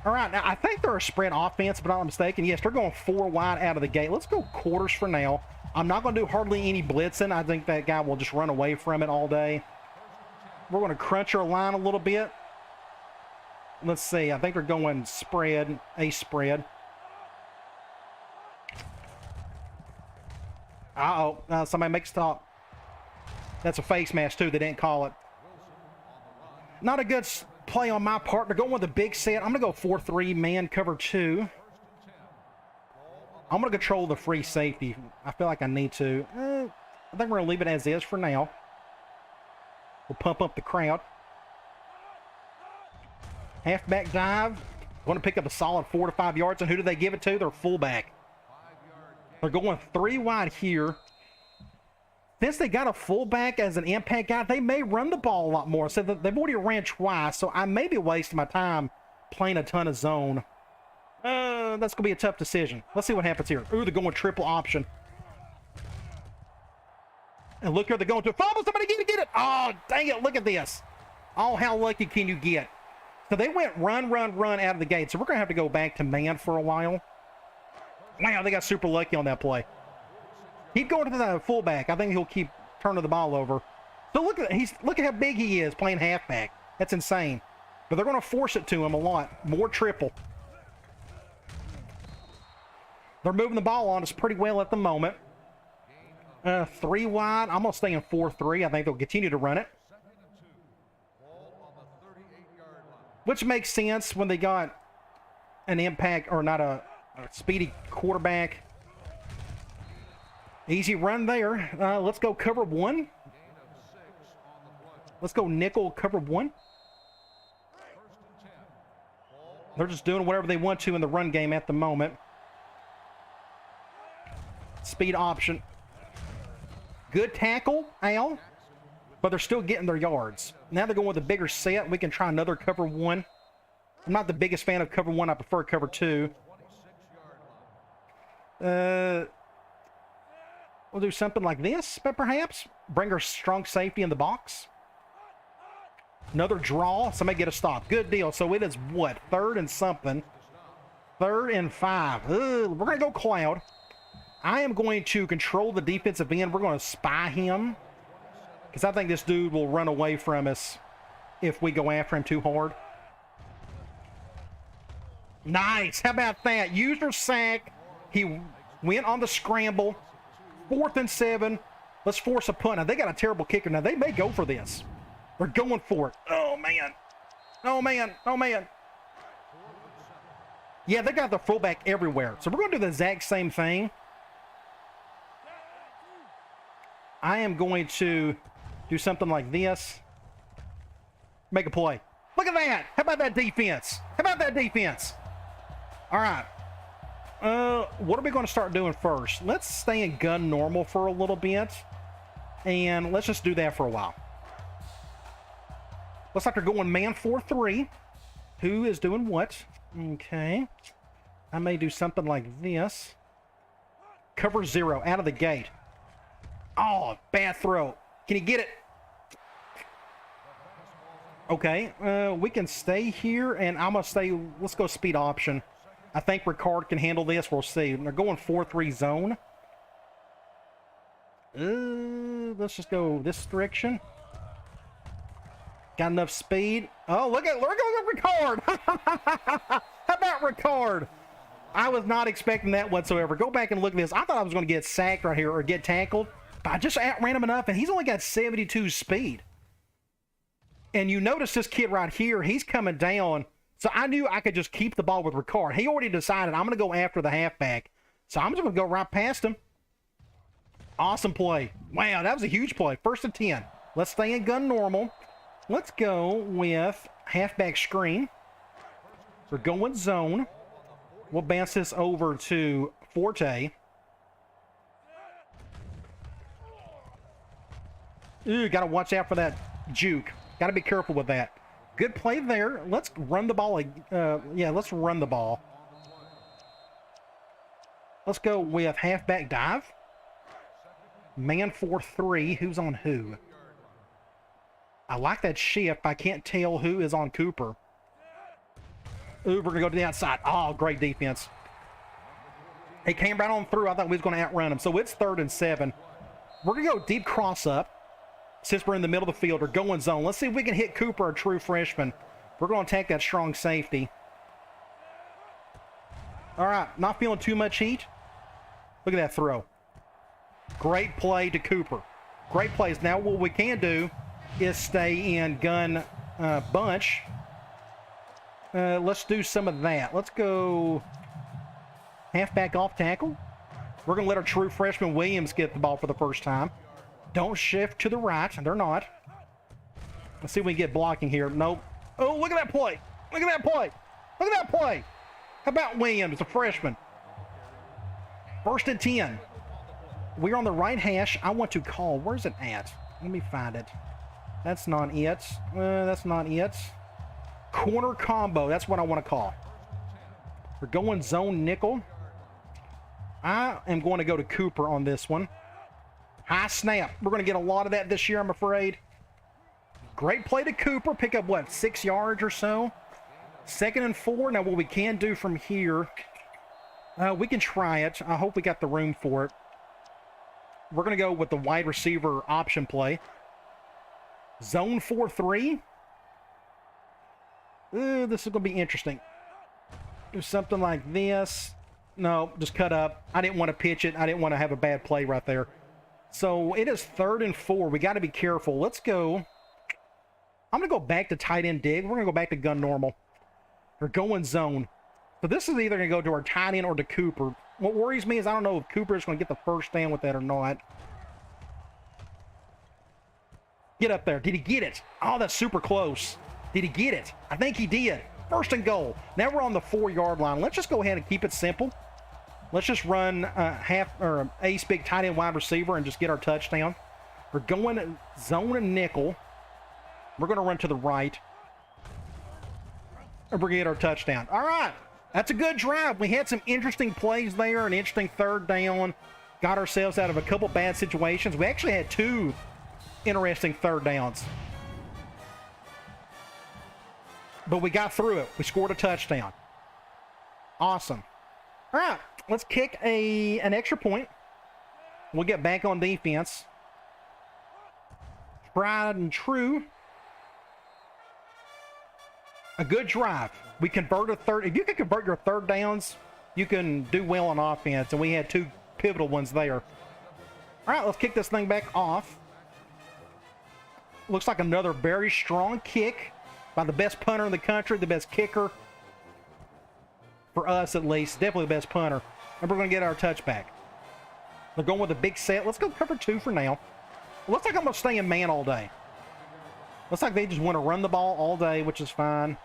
All right, now I think they're a spread offense, if I'm not mistaken. Yes, they're going 4 wide out of the gate. Let's go quarters for now. I'm not going to do hardly any blitzing. I think that guy will just run away from it all day. We're going to crunch our line a little bit. Let's see. I think they're going spread, a spread. Uh-oh. Somebody makes stop. That's a face mask, too. They didn't call it. Not a good play on my part. They're going with a big set. I'm going to go 4-3, man, cover 2. I'm going to control the free safety. I feel like I need to. I think we're going to leave it as is for now. We'll pump up the crowd. Halfback dive. Going to pick up a solid 4 to 5 yards. And who do they give it to? Their fullback. They're going 3 wide here. Since they got a fullback as an impact guy, they may run the ball a lot more. So they've already ran twice, so I may be wasting my time playing a ton of zone. That's going to be a tough decision. Let's see what happens here. Ooh, they're going triple option. And look here, they're going to fumble. Somebody get it. Oh, dang it. Look at this. Oh, how lucky can you get? So they went run out of the gate. So we're going to have to go back to man for a while. Wow, they got super lucky on that play. Keep going to the fullback. I think he'll keep turning the ball over. So look at how big he is playing halfback. That's insane. But they're going to force it to him a lot. More triple. They're moving the ball on us pretty well at the moment. 3 wide. I'm going to stay in 4-3. I think they'll continue to run it. Which makes sense when they got an impact, or not a speedy quarterback. Easy run there. Let's go cover 1. Let's go nickel cover 1. They're just doing whatever they want to in the run game at the moment. Speed option. Good tackle, Al. But they're still getting their yards. Now they're going with a bigger set. We can try another cover 1. I'm not the biggest fan of cover 1. I prefer cover 2. We'll do something like this, but perhaps bring our strong safety in the box. Another draw. Somebody get a stop. Good deal. So it is what? 3rd and something. 3rd and 5. We're going to go cloud. I am going to control the defensive end. We're going to spy him, because I think this dude will run away from us if we go after him too hard. Nice. How about that? User sack. He went on the scramble. 4th and 7. Let's force a punt. Now, they got a terrible kicker. Now, they may go for this. They're going for it. Oh, man. Oh, man. Oh, man. Yeah, they got the fullback everywhere. So we're going to do the exact same thing. I am going to do something like this. Make a play. Look at that. How about that defense? How about that defense? All right. What are we going to start doing first? Let's stay in gun normal for a little bit. And let's just do that for a while. Looks like they're going man 4-3. Who is doing what? Okay. I may do something like this. Cover 0 out of the gate. Oh, bad throw. Can you get it? Okay. We can stay here, and I'm going to stay. Let's go speed option. I think Ricard can handle this. We'll see. They're going 4-3 zone. Let's just go this direction. Got enough speed. Oh, look at Ricard. How about Ricard? I was not expecting that whatsoever. Go back and look at this. I thought I was going to get sacked right here or get tackled. But I just outran him enough, and he's only got 72 speed. And you notice this kid right here, he's coming down. So I knew I could just keep the ball with Ricard. He already decided I'm going to go after the halfback. So I'm just going to go right past him. Awesome play. Wow, that was a huge play. 1st and 10. Let's stay in gun normal. Let's go with halfback screen. We're going zone. We'll bounce this over to Forte. Ooh, got to watch out for that juke. Got to be careful with that. Good play there. Let's run the ball. Yeah, let's run the ball. Let's go with halfback dive. Man 4-3. Who's on who? I like that shift. I can't tell who is on Cooper. Ooh, we're going to go to the outside. Oh, great defense. He came right on through. I thought we was going to outrun him. So it's 3rd and 7. We're going to go deep cross up. Since we're in the middle of the field, we're going zone. Let's see if we can hit Cooper, a true freshman. We're going to attack that strong safety. All right, not feeling too much heat. Look at that throw. Great play to Cooper. Great plays. Now what we can do is stay in gun bunch. Let's do some of that. Let's go halfback off tackle. We're going to let our true freshman Williams get the ball for the first time. Don't shift to the right. They're not. Let's see if we can get blocking here. Nope. Oh, look at that play. Look at that play. Look at that play. How about Williams, the freshman? 1st and 10. We're on the right hash. I want to call. Where's it at? Let me find it. That's not it. That's not it. Corner combo. That's what I want to call. We're going zone nickel. I am going to go to Cooper on this one. High snap. We're going to get a lot of that this year, I'm afraid. Great play to Cooper. Pick up, what, 6 yards or so? 2nd and 4. Now, what we can do from here, we can try it. I hope we got the room for it. We're going to go with the wide receiver option play. Zone 4-3. This is going to be interesting. Do something like this. No, just cut up. I didn't want to pitch it. I didn't want to have a bad play right there. So it is 3rd and 4. We got to be careful. Let's go. I'm going to go back to tight end dig. We're going to go back to gun normal. We're going zone. So this is either going to go to our tight end or to Cooper. What worries me is I don't know if Cooper is going to get the first down with that or not. Get up there. Did he get it? Oh, that's super close. Did he get it? I think he did. 1st and goal. Now we're on the 4-yard line. Let's just go ahead and keep it simple. Let's just run ace big tight end wide receiver and just get our touchdown. We're going zone and nickel. We're going to run to the right. And we're going to get our touchdown. All right. That's a good drive. We had some interesting plays there, an interesting 3rd down. Got ourselves out of a couple bad situations. We actually had 2 interesting 3rd downs. But we got through it. We scored a touchdown. Awesome. All right. Let's kick an extra point. We'll get back on defense. Tried and true. A good drive. We converted if you can convert your 3rd downs, you can do well on offense. And we had 2 pivotal ones there. All right, let's kick this thing back off. Looks like another very strong kick by the best punter in the country, the best kicker. For us, at least. Definitely the best punter. And we're going to get our touchback. They're going with a big set. Let's go cover 2 for now. Looks like I'm going to stay in man all day. Looks like they just want to run the ball all day, which is fine.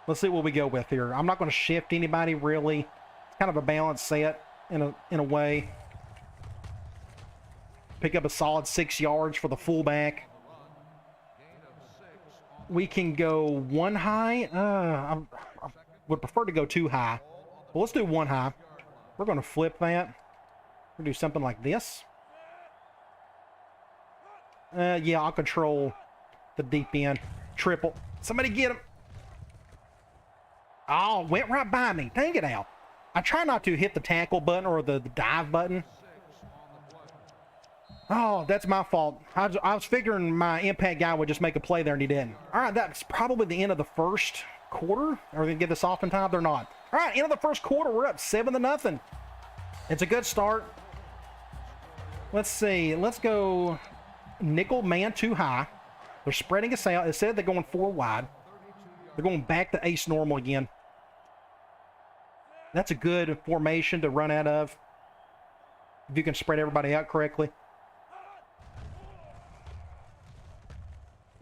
Let's see what we go with here. I'm not going to shift anybody, really. It's kind of a balanced set in a way. Pick up a solid 6 yards for the fullback. We can go 1 high. I would prefer to go 2 high. Well, let's do 1 high. We're going to flip that. We're going to do something like this. Yeah, I'll control the deep end. Triple. Somebody get him. Oh, went right by me. Dang it, Al. I try not to hit the tackle button or the dive button. Oh, that's my fault. I was figuring my impact guy would just make a play there, and he didn't. All right, that's probably the end of the 1st quarter. Are we going to get this off in time? They're not. All right, end of the 1st quarter. We're up 7-0. It's a good start. Let's see. Let's go nickel man 2 high. They're spreading us out. It said they're going 4 wide. They're going back to ace normal again. That's a good formation to run out of. If you can spread everybody out correctly.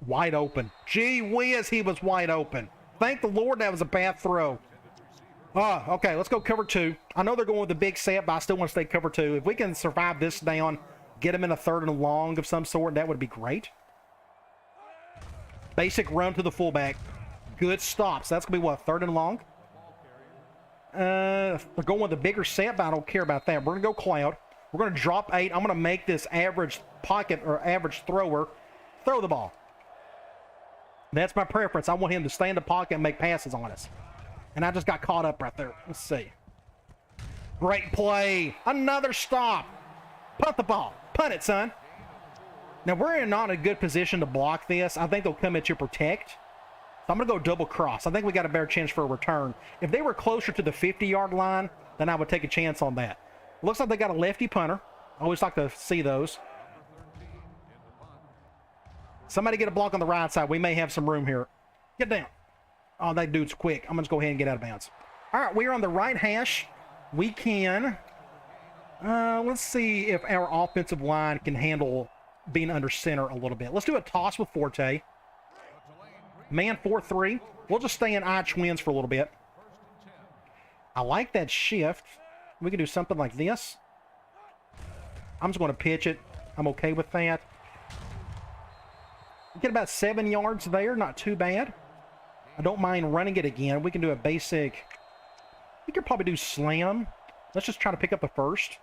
Wide open. Gee whiz, he was wide open. Thank the Lord that was a bad throw. Oh, okay, let's go cover 2. I know they're going with a big set, but I still want to stay cover 2. If we can survive this down, get them in a 3rd and long of some sort, that would be great. Basic run to the fullback. Good stops. That's going to be what, 3rd and long? They're going with a bigger set, but I don't care about that. We're going to go cloud. We're going to drop 8. I'm going to make this average pocket or average thrower throw the ball. That's my preference. I want him to stay in the pocket and make passes on us. And I just got caught up right there. Let's see. Great play. Another stop. Punt the ball. Punt it, son. Now, we're not in a good position to block this. I think they'll come at you protect. So I'm going to go double cross. I think we got a better chance for a return. If they were closer to the 50-yard line, then I would take a chance on that. Looks like they got a lefty punter. I always like to see those. Somebody get a block on the right side. We may have some room here. Get down. Oh, that dude's quick. I'm going to go ahead and get out of bounds. All right, we are on the right hash. We can... let's see if our offensive line can handle being under center a little bit. Let's do a toss with Forte. Man 4-3. We'll just stay in I twins for a little bit. I like that shift. We can do something like this. I'm just going to pitch it. I'm okay with that. Get about 7 yards there. Not too bad. I don't mind running it again. We can do a basic... We could probably do slam. Let's just try to pick up the first.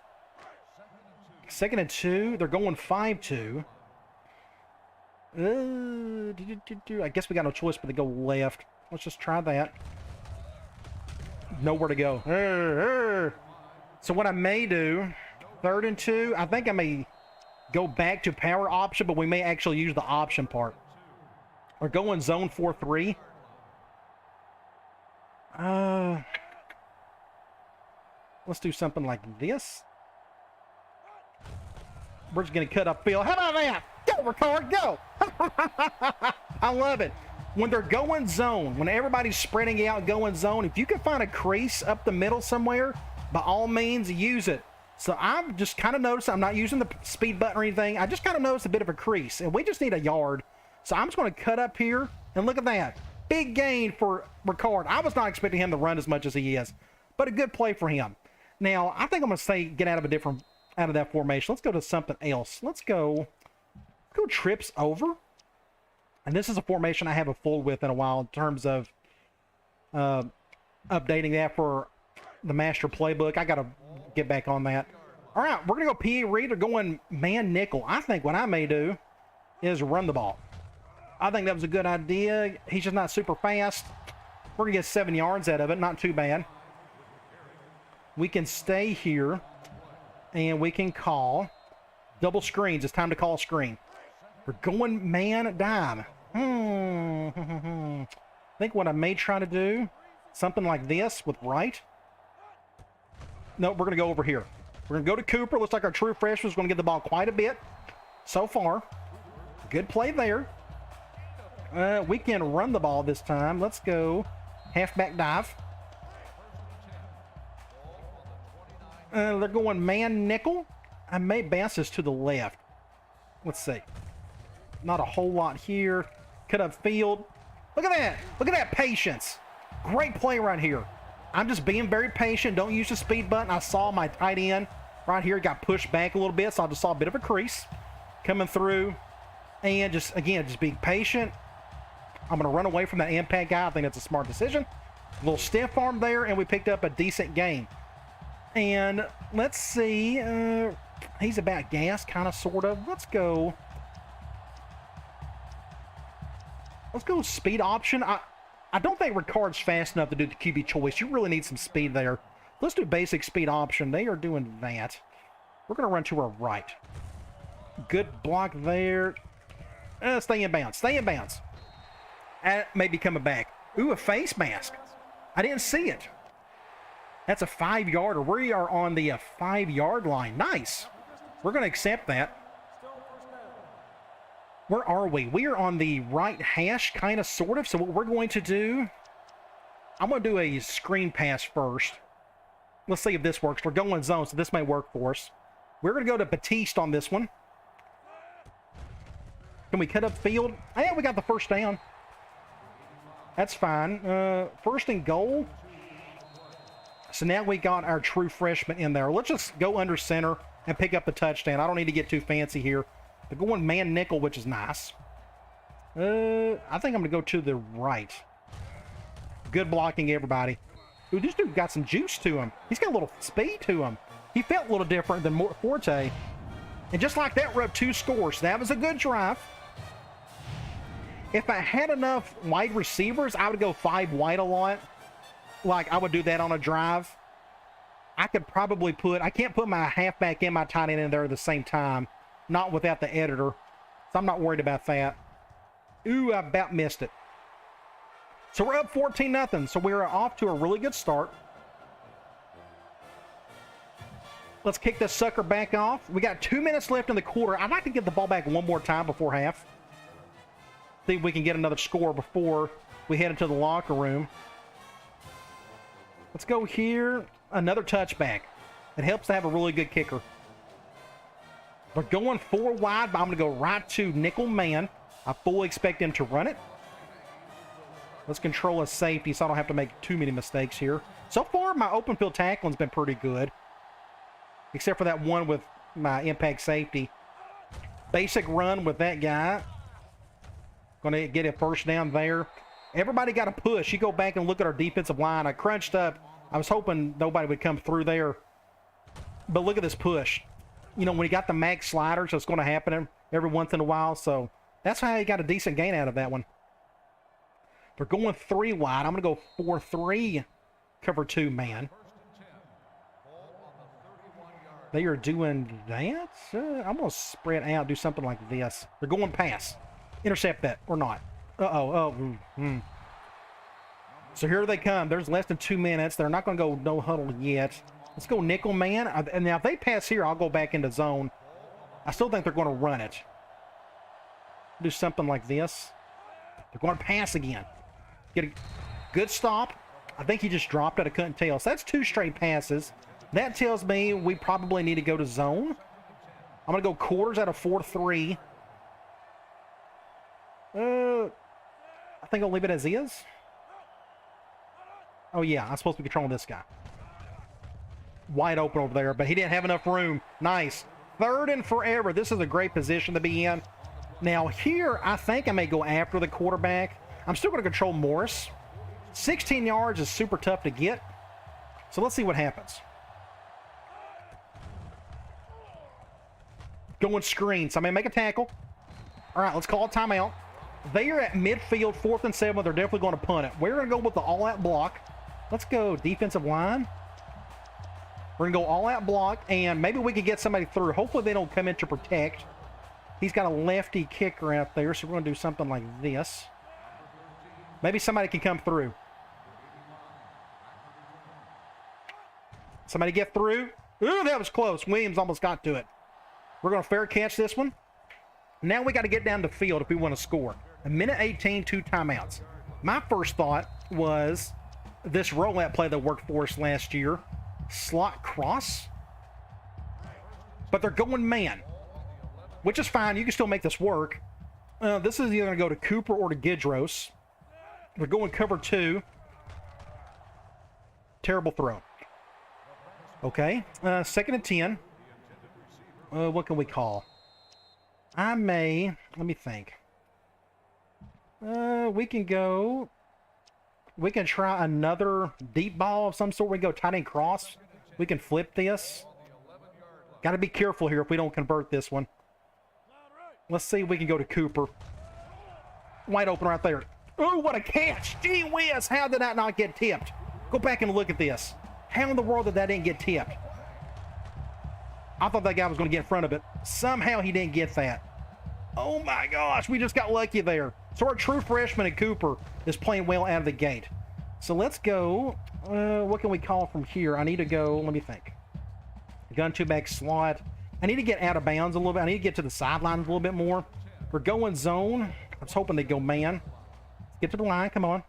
2nd and 2. They're going 5-2. I guess we got no choice but to go left. Let's just try that. Nowhere to go. So what I may do, 3rd and 2, I think I may go back to power option, but we may actually use the option part. We're going zone 4-3. Let's do something like this. We're just going to cut upfield. How about that? Go, Ricard, go! I love it. When they're going zone, when everybody's spreading out going zone, if you can find a crease up the middle somewhere, by all means, use it. So I've just kind of noticed, I'm not using the speed button or anything. I just kind of noticed a bit of a crease, and we just need a yard. So I'm just going to cut up here, and look at that. Big gain for Ricard. I was not expecting him to run as much as he is, but a good play for him. Now, I think I'm going to say get out of that formation. Let's go to something else. Let's go trips over. And this is a formation I haven't fooled with in a while in terms of updating that for the master playbook. I got to get back on that. All right, we're going to go PA read. They're going man nickel. I think what I may do is run the ball. I think that was a good idea. He's just not super fast. We're going to get 7 yards out of it. Not too bad. We can stay here, and we can call double screens. It's time to call a screen. We're going man dime. I think what I may try to do, something like this with right. No, we're going to go over here. We're going to go to Cooper. Looks like our true freshman is going to get the ball quite a bit so far. Good play there. We can run the ball this time. Let's go halfback dive. They're going man nickel. I may bounce this to the left. Let's see. Not a whole lot here. Cut up field. Look at that. Look at that patience. Great play right here. I'm just being very patient. Don't use the speed button. I saw my tight end right here got pushed back a little bit, so I just saw a bit of a crease coming through. And just, again, just being patient. I'm going to run away from that impact guy. I think that's a smart decision. A little stiff arm there, and we picked up a decent gain. And let's see. He's about gas, kind of, sort of. Let's go speed option. I don't think Ricard's fast enough to do the QB choice. You really need some speed there. Let's do basic speed option. They are doing that. We're going to run to our right. Good block there. Stay in bounds. Stay in bounds. Maybe coming back. Ooh, a face mask. I didn't see it. That's a 5-yarder. We are on the 5-yard line. Nice. We're going to accept that. Where are we? We are on the right hash, kind of, sort of. So what we're going to do, I'm going to do a screen pass first. Let's see if this works. We're going zone, so this may work for us. We're going to go to Batiste on this one. Can we cut up field? Yeah, we got the first down. That's fine. 1st and goal. So now we got our true freshman in there. Let's just go under center and pick up the touchdown. I don't need to get too fancy here. They're going man nickel, which is nice. I think I'm going to go to the right. Good blocking, everybody. Ooh, this dude got some juice to him. He's got a little speed to him. He felt a little different than Forte. And just like that, we're up 2 scores. That was a good drive. If I had enough wide receivers, I would go 5 wide a lot. Like, I would do that on a drive. I could probably I can't put my halfback and my tight end in there at the same time. Not without the editor. So I'm not worried about that. Ooh, I about missed it. So we're up 14-0. So we're off to a really good start. Let's kick this sucker back off. We got 2 minutes left in the quarter. I'd like to get the ball back one more time before half. See if we can get another score before we head into the locker room. Let's go here. Another touchback. It helps to have a really good kicker. We're going 4 wide, but I'm going to go right to nickel man. I fully expect him to run it. Let's control a safety so I don't have to make too many mistakes here. So far, my open field tackling's been pretty good. Except for that one with my impact safety. Basic run with that guy. Going to get a first down there. Everybody got a push. You go back and look at our defensive line. I crunched up. I was hoping nobody would come through there. But look at this push. You know, when he got the max sliders, it's going to happen every once in a while. So that's how he got a decent gain out of that one. They're going 3 wide. I'm going to go 4-3, cover 2 man. They are doing that. I'm going to spread out, do something like this. They're going pass. Intercept that or not. So here they come. There's less than 2 minutes. They're not going to go no huddle yet. Let's go nickel man. And now if they pass here, I'll go back into zone. I still think they're going to run it. Do something like this. They're going to pass again. Get a good stop. I think he just dropped it. I couldn't tell. So that's 2 straight passes. That tells me we probably need to go to zone. I'm going to go quarters out of 4-3. I think I'll leave it as is. Oh, yeah. I'm supposed to be controlling this guy. Wide open over there, but he didn't have enough room. Nice. 3rd and forever. This is a great position to be in. Now, here, I think I may go after the quarterback. I'm still going to control Morris. 16 yards is super tough to get. So let's see what happens. Going screen. Somebody make a tackle. All right, let's call a timeout. They are at midfield, 4th and 7. They're definitely going to punt it. We're going to go with the all-out block. Let's go defensive line. We're going to go all-out block, and maybe we can get somebody through. Hopefully they don't come in to protect. He's got a lefty kicker out there, so we're going to do something like this. Maybe somebody can come through. Somebody get through. Ooh, that was close. Williams almost got to it. We're going to fair catch this one. Now we got to get down the field if we want to score. 1:18, 2 timeouts. My first thought was this rollout play that worked for us last year. Slot cross. But they're going man, which is fine. You can still make this work. This is either going to go to Cooper or to Gidros. They're going cover 2. Terrible throw. Okay. 2nd and 10. What can we call? Let me think. We can try another deep ball of some sort. We can go tight end cross. We can flip this. Got to be careful here if we don't convert this one. Let's see if we can go to Cooper. Wide open right there. Ooh, what a catch. Gee whiz, how did that not get tipped? Go back and look at this. How in the world did that didn't get tipped? I thought that guy was going to get in front of it. Somehow he didn't get that. Oh my gosh, we just got lucky there. So our true freshman at Cooper is playing well out of the gate. So let's go. What can we call from here? I need to go, let me think. Gun 2-back slot. I need to get out of bounds a little bit. I need to get to the sidelines a little bit more. We're going zone. I was hoping they'd go man. Let's get to the line, come on.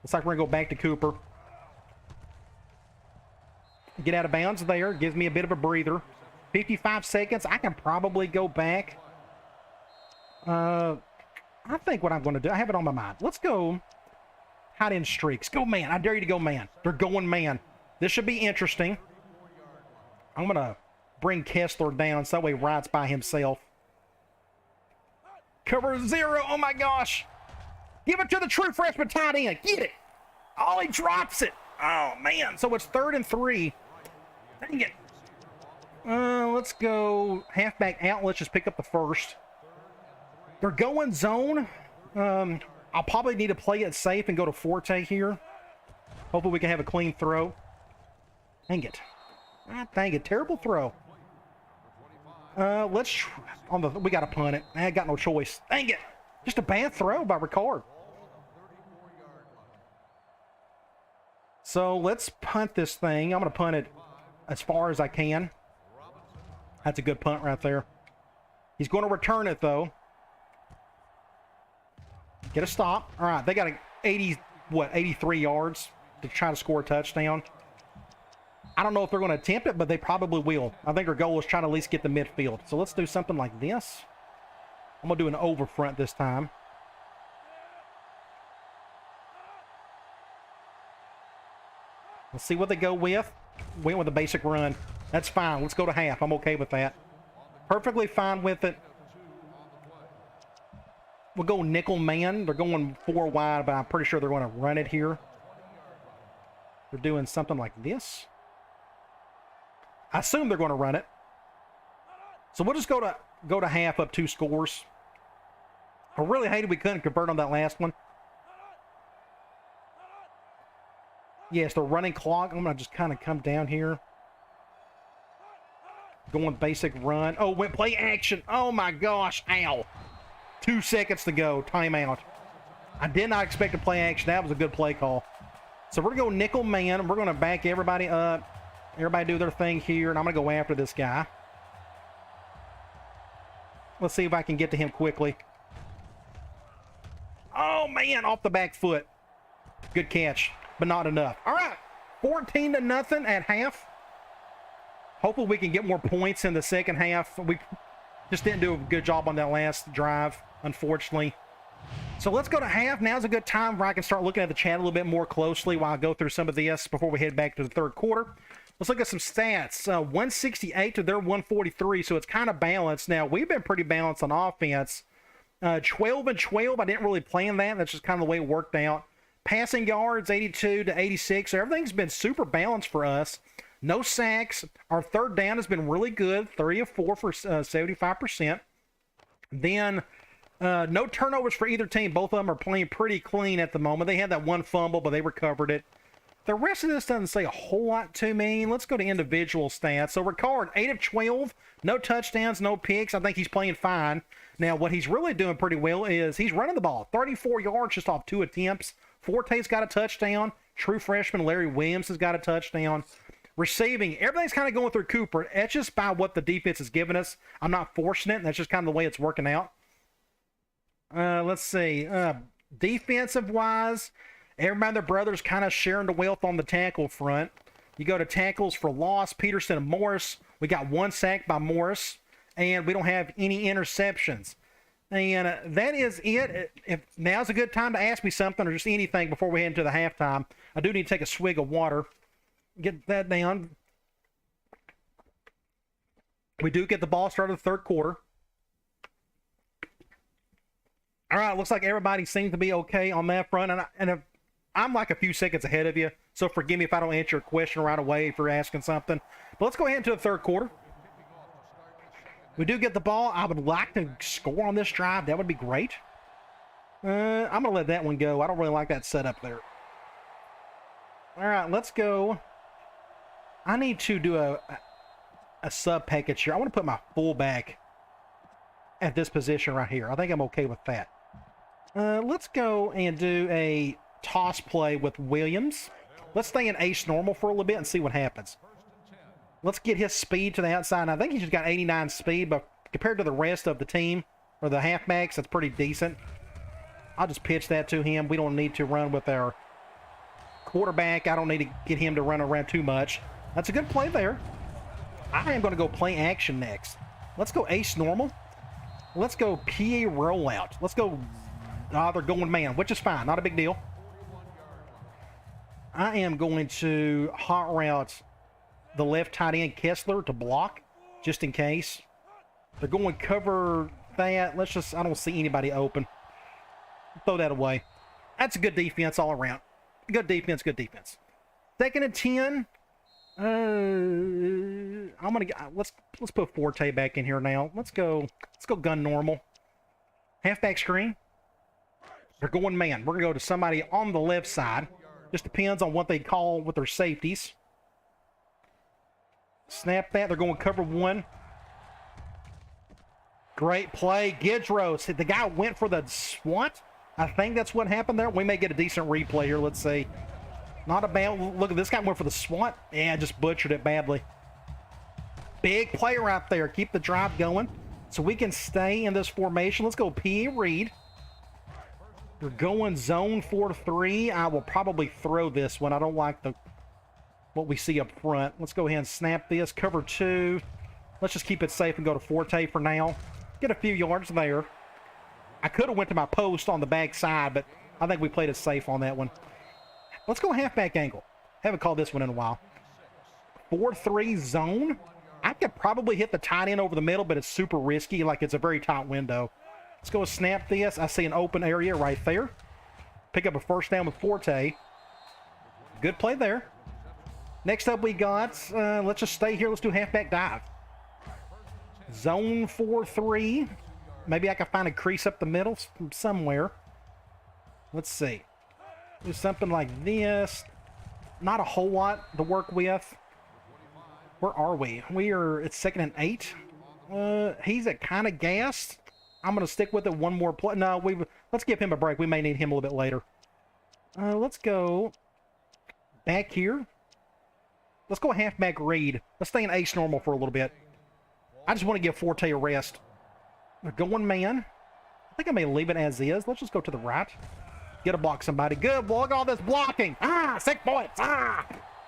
Looks like we're going to go back to Cooper. Get out of bounds there. Gives me a bit of a breather. 55 seconds. I can probably go back. I think what I'm going to do, I have it on my mind. Let's go hide in streaks. Go man. I dare you to go man. They're going man. This should be interesting. I'm going to bring Kessler down so that way he rides by himself. Cover 0. Oh my gosh. Give it to the true freshman tight end. Get it. Oh, he drops it. Oh man. So it's 3rd and 3. Dang it. Let's go halfback out. Let's just pick up the first. They're going zone. I'll probably need to play it safe and go to Forte here. Hopefully we can have a clean throw. Dang it. Ah, dang it. Terrible throw. We got to punt it. I got no choice. Dang it. Just a bad throw by Ricard. So let's punt this thing. I'm going to punt it as far as I can. That's a good punt right there. He's going to return it, though. Get a stop. All right, they got 83 yards to try to score a touchdown. I don't know if they're going to attempt it, but they probably will. I think our goal is try to at least get the midfield. So let's do something like this. I'm going to do an over front this time. Let's see what they go with. Went with a basic run. That's fine. Let's go to half. I'm okay with that. Perfectly fine with it. We'll go nickel man. They're going 4 wide, but I'm pretty sure they're going to run it here. They're doing something like this. I assume they're going to run it. So we'll just go to half up 2 scores. I really hated we couldn't convert on that last one. Yes, the running clock. I'm going to just kind of come down here. Going basic run. Oh, went play action. Oh my gosh. Ow. 2 seconds to go. Timeout. I did not expect to play action. That was a good play call. So we're going to go nickel man. We're going to back everybody up. Everybody do their thing here. And I'm going to go after this guy. Let's see if I can get to him quickly. Oh, man. Off the back foot. Good catch, but not enough. All right. 14-0 at half. Hopefully we can get more points in the second half. We just didn't do a good job on that last drive, unfortunately. So let's go to half. Now's a good time where I can start looking at the chat a little bit more closely while I go through some of this before we head back to the third quarter. Let's look at some stats. 168 to their 143, so it's kind of balanced. Now, we've been pretty balanced on offense. 12 and 12, I didn't really plan that. That's just kind of the way it worked out. Passing yards, 82 to 86. So everything's been super balanced for us. No sacks. Our third down has been really good. 3 of 4 for 75%. Then no turnovers for either team. Both of them are playing pretty clean at the moment. They had that one fumble, but they recovered it. The rest of this doesn't say a whole lot to me. Let's go to individual stats. So Ricard, 8 of 12. No touchdowns, no picks. I think he's playing fine. Now, what he's really doing pretty well is he's running the ball. 34 yards just off 2 attempts. Forte's got a touchdown. True freshman Larry Williams has got a touchdown. Receiving, everything's kind of going through Cooper. That's just by what the defense has given us. I'm not forcing it. That's just kind of the way it's working out. Let's see. Defensive-wise, everybody and their brothers kind of sharing the wealth on the tackle front. You go to tackles for loss, Peterson and Morris. We got 1 sack by Morris, and we don't have any interceptions. And that is it. If now's a good time to ask me something or just anything before we head into the halftime. I do need to take a swig of water. Get that down. We do get the ball started the third quarter. All right, looks like everybody seems to be okay on that front. And I'm like a few seconds ahead of you, so forgive me if I don't answer your question right away if you're asking something. But let's go ahead into the third quarter. We do get the ball. I would like to score on this drive. That would be great. I'm going to let that one go. I don't really like that setup there. All right, let's go. I need to do a sub package here. I want to put my fullback at this position right here. I think I'm okay with that. Let's go and do a toss play with Williams. Let's stay in ace normal for a little bit and see what happens. Let's get his speed to the outside. I think he's just got 89 speed, but compared to the rest of the team, or the halfbacks, that's pretty decent. I'll just pitch that to him. We don't need to run with our quarterback. I don't need to get him to run around too much. That's a good play there. I am going to go play action next. Let's go ace normal. Let's go PA rollout. Let's go. They're going man, which is fine. Not a big deal. I am going to hot route the left tight end Kessler to block, just in case. They're going to cover that. Let's just, I don't see anybody open. Throw that away. That's a good defense all around. Good defense, good defense. 2nd and 10. I'm gonna let's put Forte back in here now. Let's go gun normal. Halfback screen. They're going man. We're gonna go to somebody on the left side. Just depends on what they call with their safeties. Snap that. They're going cover 1. Great play. Gidros. The guy went for the swat. I think that's what happened there. We may get a decent replay here. Let's see. Not a bad look at this guy. Went for the swat. Yeah, just butchered it badly. Big play right there. Keep the drive going so we can stay in this formation. Let's go P. Reed. We're going zone 4-3. I will probably throw this one. I don't like what we see up front. Let's go ahead and snap this. Cover 2. Let's just keep it safe and go to Forte for now. Get a few yards there. I could have went to my post on the back side, but I think we played it safe on that one. Let's go halfback angle. Haven't called this one in a while. 4-3 zone. I could probably hit the tight end over the middle, but it's super risky. Like, it's a very tight window. Let's go snap this. I see an open area right there. Pick up a first down with Forte. Good play there. Next up we got, let's just stay here. Let's do halfback dive. Zone 4-3. Maybe I can find a crease up the middle from somewhere. Let's see. Do something like this. Not a whole lot to work with. Where are we? It's 2nd and 8. He's at kind of gassed. I'm going to stick with it one more play. No, let's give him a break. We may need him a little bit later. Let's go back here. Let's go halfback read. Let's stay in ace normal for a little bit. I just want to give Forte a rest. They're going man. I think I may leave it as is. Let's just go to the right. Get a block somebody. Good. Look at all this blocking. 6 points.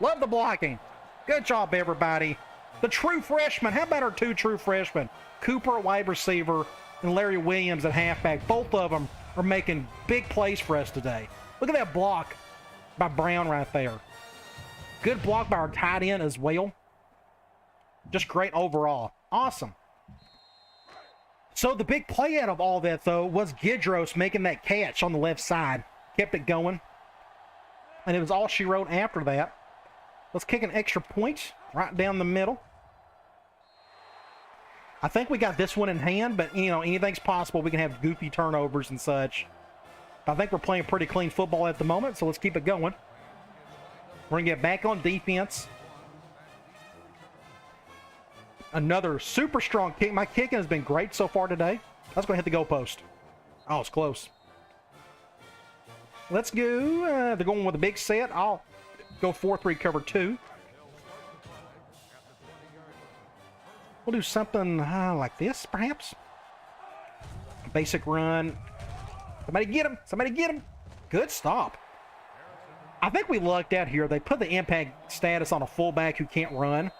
Love the blocking. Good job, everybody. The true freshmen. How about our 2 true freshmen? Cooper at wide receiver and Larry Williams at halfback. Both of them are making big plays for us today. Look at that block by Brown right there. Good block by our tight end as well. Just great overall. Awesome. So the big play out of all that, though, was Gidros making that catch on the left side. Kept it going. And it was all she wrote after that. Let's kick an extra point right down the middle. I think we got this one in hand, but, you know, anything's possible. We can have goofy turnovers and such. I think we're playing pretty clean football at the moment, so let's keep it going. We're going to get back on defense. Another super strong kick. My kicking has been great so far today. Let's go hit the goalpost. Oh, it's close. Let's go. They're going with a big set. I'll go 4-3 cover 2. We'll do something like this, perhaps. Basic run. Somebody get him. Somebody get him. Good stop. I think we lucked out here. They put the impact status on a fullback who can't run.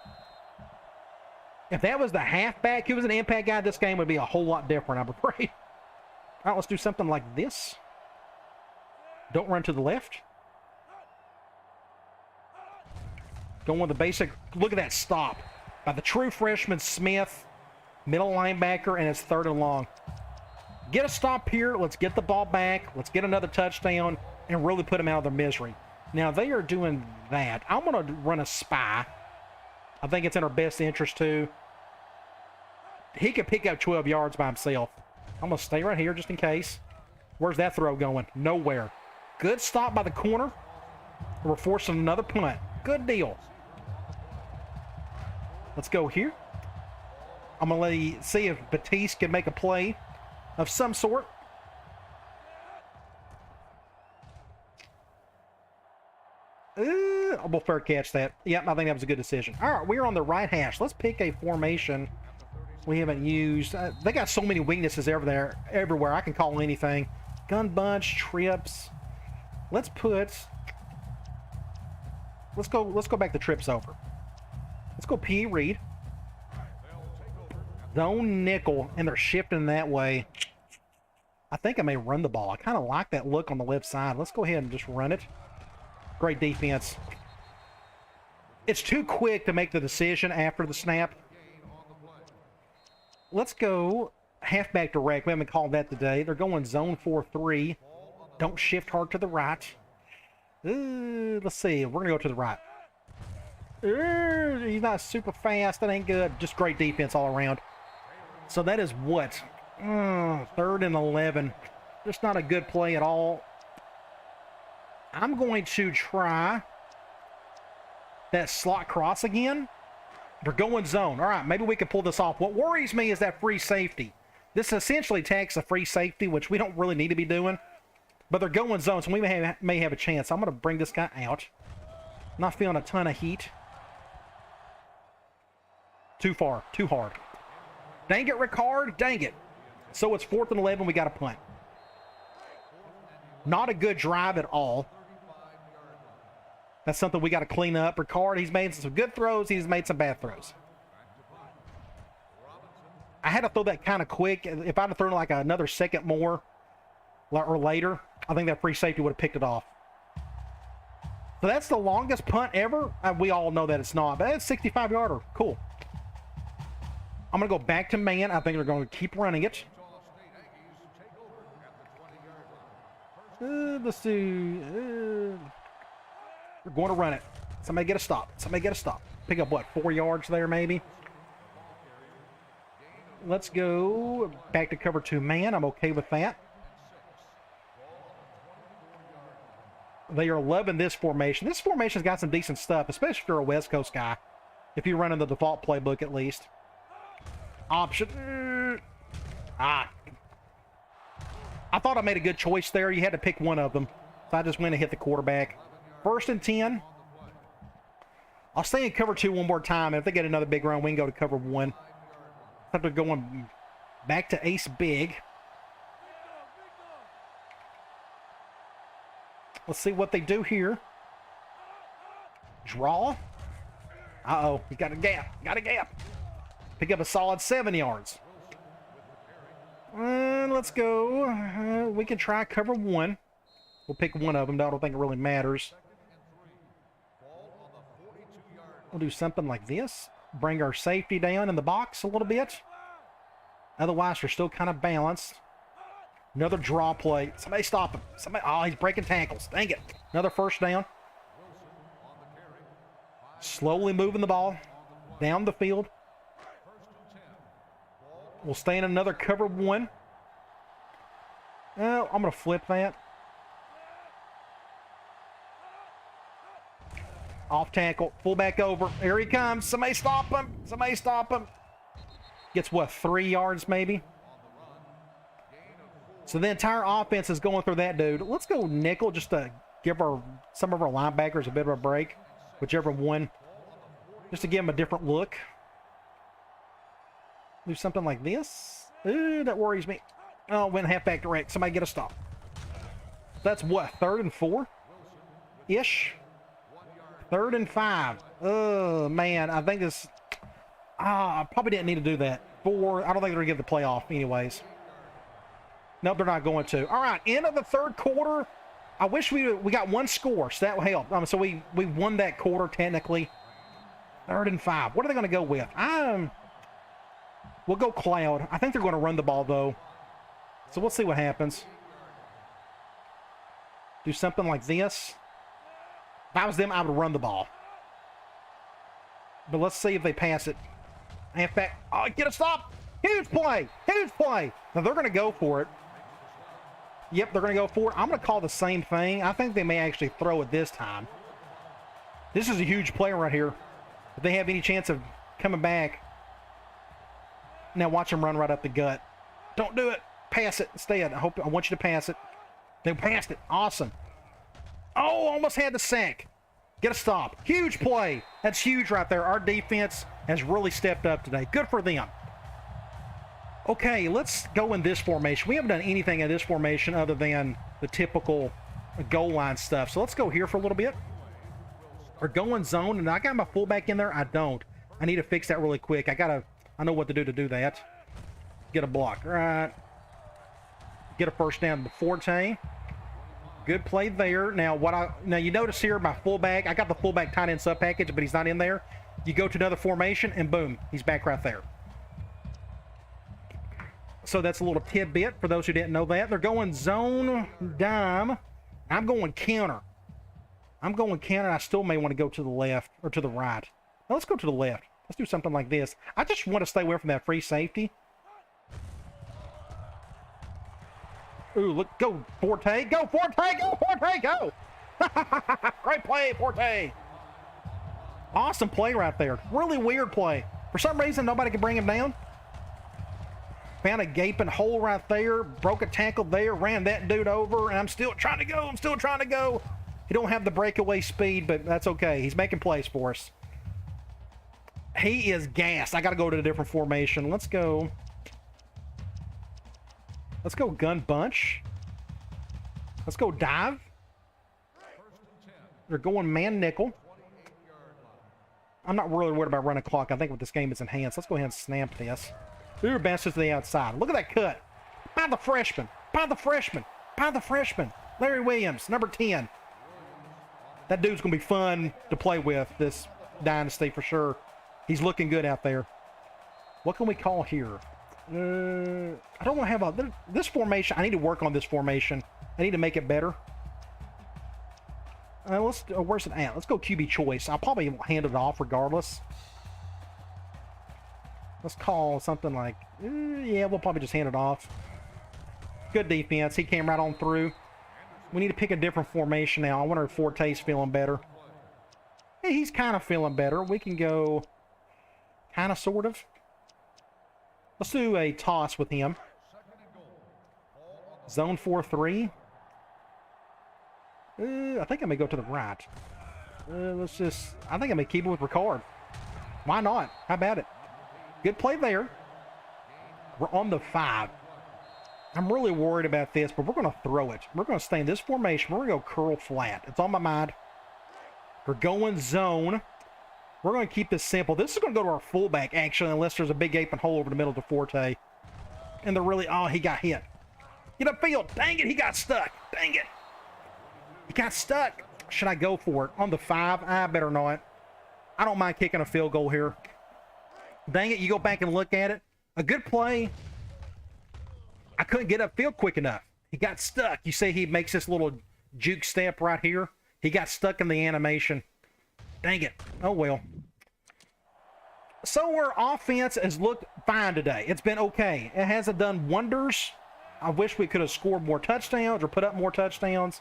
If that was the halfback who was an impact guy, this game would be a whole lot different, I'm afraid. All right, let's do something like this. Don't run to the left. Going with the basic. Look at that stop by the true freshman Smith, middle linebacker, and it's 3rd and long. Get a stop here. Let's get the ball back. Let's get another touchdown and really put them out of their misery. Now, they are doing that. I'm going to run a spy. I think it's in our best interest, too. He could pick up 12 yards by himself. I'm going to stay right here just in case. Where's that throw going? Nowhere. Good stop by the corner. We're forcing another punt. Good deal. Let's go here. I'm going to see if Batiste can make a play of some sort. We'll fair catch that. Yep, I think that was a good decision. All right, we're on the right hash. Let's pick a formation we haven't used. They got so many weaknesses everywhere. I can call anything. Gun bunch, trips. Let's go back to trips over. Let's go P. Reed. Zone nickel, and they're shifting that way. I think I may run the ball. I kind of like that look on the left side. Let's go ahead and just run it. Great defense. It's too quick to make the decision after the snap. Let's go halfback direct. We haven't called that today. They're going zone 4-3. Don't shift hard to the right. Let's see. We're going to go to the right. He's not super fast. That ain't good. Just great defense all around. So that is what? 3rd and 11. Just not a good play at all. I'm going to try that slot cross again. They're going zone. All right, maybe we can pull this off. What worries me is that free safety. This essentially attacks a free safety, which we don't really need to be doing. But they're going zone, so we may have a chance. I'm going to bring this guy out. Not feeling a ton of heat. Too far. Too hard. Dang it, Ricard. Dang it. So it's 4th and 11. We got a punt. Not a good drive at all. That's something we got to clean up. Ricard, he's made some good throws. He's made some bad throws. I had to throw that kind of quick. If I'd have thrown like another second more or later, I think that free safety would have picked it off. So that's the longest punt ever. We all know that it's not, but it's 65-yarder. Cool. I'm going to go back to man. I think they're going to keep running it. Let's see. We're going to run it. Somebody get a stop. Somebody get a stop. Pick up, what, 4 yards there maybe? Let's go back to cover 2 man. I'm okay with that. They are loving this formation. This formation's got some decent stuff, especially if you're a West Coast guy. If you run in the default playbook, at least. Option. I thought I made a good choice there. You had to pick one of them. So I just went and hit the quarterback. 1st and 10. I'll stay in cover 2 one more time. And if they get another big run, we can go to cover 1. They're going back to ace big. Let's see what they do here. Draw. Uh-oh. He's got a gap. Got a gap. Pick up a solid 7 yards. Let's go. We can try cover 1. We'll pick one of them. I don't think it really matters. We'll do something like this. Bring our safety down in the box a little bit. Otherwise, we're still kind of balanced. Another draw play. Somebody stop him. Somebody. Oh, he's breaking tackles. Dang it. Another 1st down. Slowly moving the ball down the field. We'll stay in another cover 1. Oh, I'm going to flip that. Off tackle. Fullback over. Here he comes. Somebody stop him. Somebody stop him. Gets what, 3 yards maybe? So the entire offense is going through that dude. Let's go nickel just to give some of our linebackers a bit of a break. Whichever one. Just to give them a different look. Do something like this. Ooh, that worries me. Oh, went halfback direct. Somebody get a stop. That's what, 3rd and 4-ish? 3rd and 5. Oh, man. I think this... I probably didn't need to do that. 4. I don't think they're going to give the playoff anyways. Nope, they're not going to. All right, end of the 3rd quarter. I wish we got 1 score, so that would help. So we won that quarter technically. 3rd and 5. What are they going to go with? We'll go Cloud. I think they're going to run the ball, though. So we'll see what happens. Do something like this. If I was them, I would run the ball. But let's see if they pass it. Halfback. Oh, get a stop. Huge play. Huge play. Now, they're going to go for it. Yep, they're going to go for it. I'm going to call the same thing. I think they may actually throw it this time. This is a huge play right here. If they have any chance of coming back. Now watch them run right up the gut. Don't do it. Pass it instead. I want you to pass it. They passed it. Awesome. Oh, almost had the sack. Get a stop. Huge play. That's huge right there. Our defense has really stepped up today. Good for them. Okay, let's go in this formation. We haven't done anything in this formation other than the typical goal line stuff. So let's go here for a little bit. We're going zone, and I got my fullback in there. I don't. I need to fix that really quick. I know what to do that. Get a block. All right. Get a 1st down to Forte. Good play there. Now you notice here my fullback. I got the fullback tight end sub package, but he's not in there. You go to another formation, and boom, he's back right there. So that's a little tidbit for those who didn't know that. They're going zone dime. I'm going counter. I still may want to go to the left or to the right. Now let's go to the left. Let's do something like this. I just want to stay away from that free safety. Ooh, look, go Forte. Go Forte. Go Forte. Go. Great play, Forte. Awesome play right there. Really weird play. For some reason, nobody could bring him down. Found a gaping hole right there. Broke a tackle there. Ran that dude over. And I'm still trying to go. I'm still trying to go. He don't have the breakaway speed, but that's okay. He's making plays for us. He is gassed. I got to go to a different formation. Let's go. Let's go gun bunch. Let's go dive. They're going man nickel. I'm not really worried about running clock. I think with this game it's enhanced. Let's go ahead and snap this. Uber bounces to the outside. Look at that cut. By the freshman. By the freshman. By the freshman. Larry Williams, number 10. That dude's going to be fun to play with this Dynasty for sure. He's looking good out there. What can we call here? I don't want to have this formation. I need to work on this formation. I need to make it better. Where's it at? Let's go QB choice. I'll probably hand it off regardless. Let's call something like, yeah, we'll probably just hand it off. Good defense. He came right on through. We need to pick a different formation now. I wonder if Forte's feeling better. Yeah, he's kind of feeling better. We can go kind of, sort of. Let's do a toss with him. Zone 4-3. I think I may go to the right. I think I may keep it with Ricard. Why not? How about it? Good play there. We're on the 5. I'm really worried about this, but we're going to throw it. We're going to stay in this formation. We're going to go curl flat. It's on my mind. We're going zone. We're going to keep this simple. This is going to go to our fullback, actually, unless there's a big gaping hole over the middle of the Forte. And they're really... Oh, he got hit. Get upfield. Dang it, he got stuck. Dang it. He got stuck. Should I go for it? On the 5? I better not. I don't mind kicking a field goal here. Dang it, you go back and look at it. A good play. I couldn't get upfield quick enough. He got stuck. You see he makes this little juke step right here. He got stuck in the animation. Dang it. Oh, well. So our offense has looked fine today. It's been okay. It hasn't done wonders. I wish we could have scored more touchdowns or put up more touchdowns.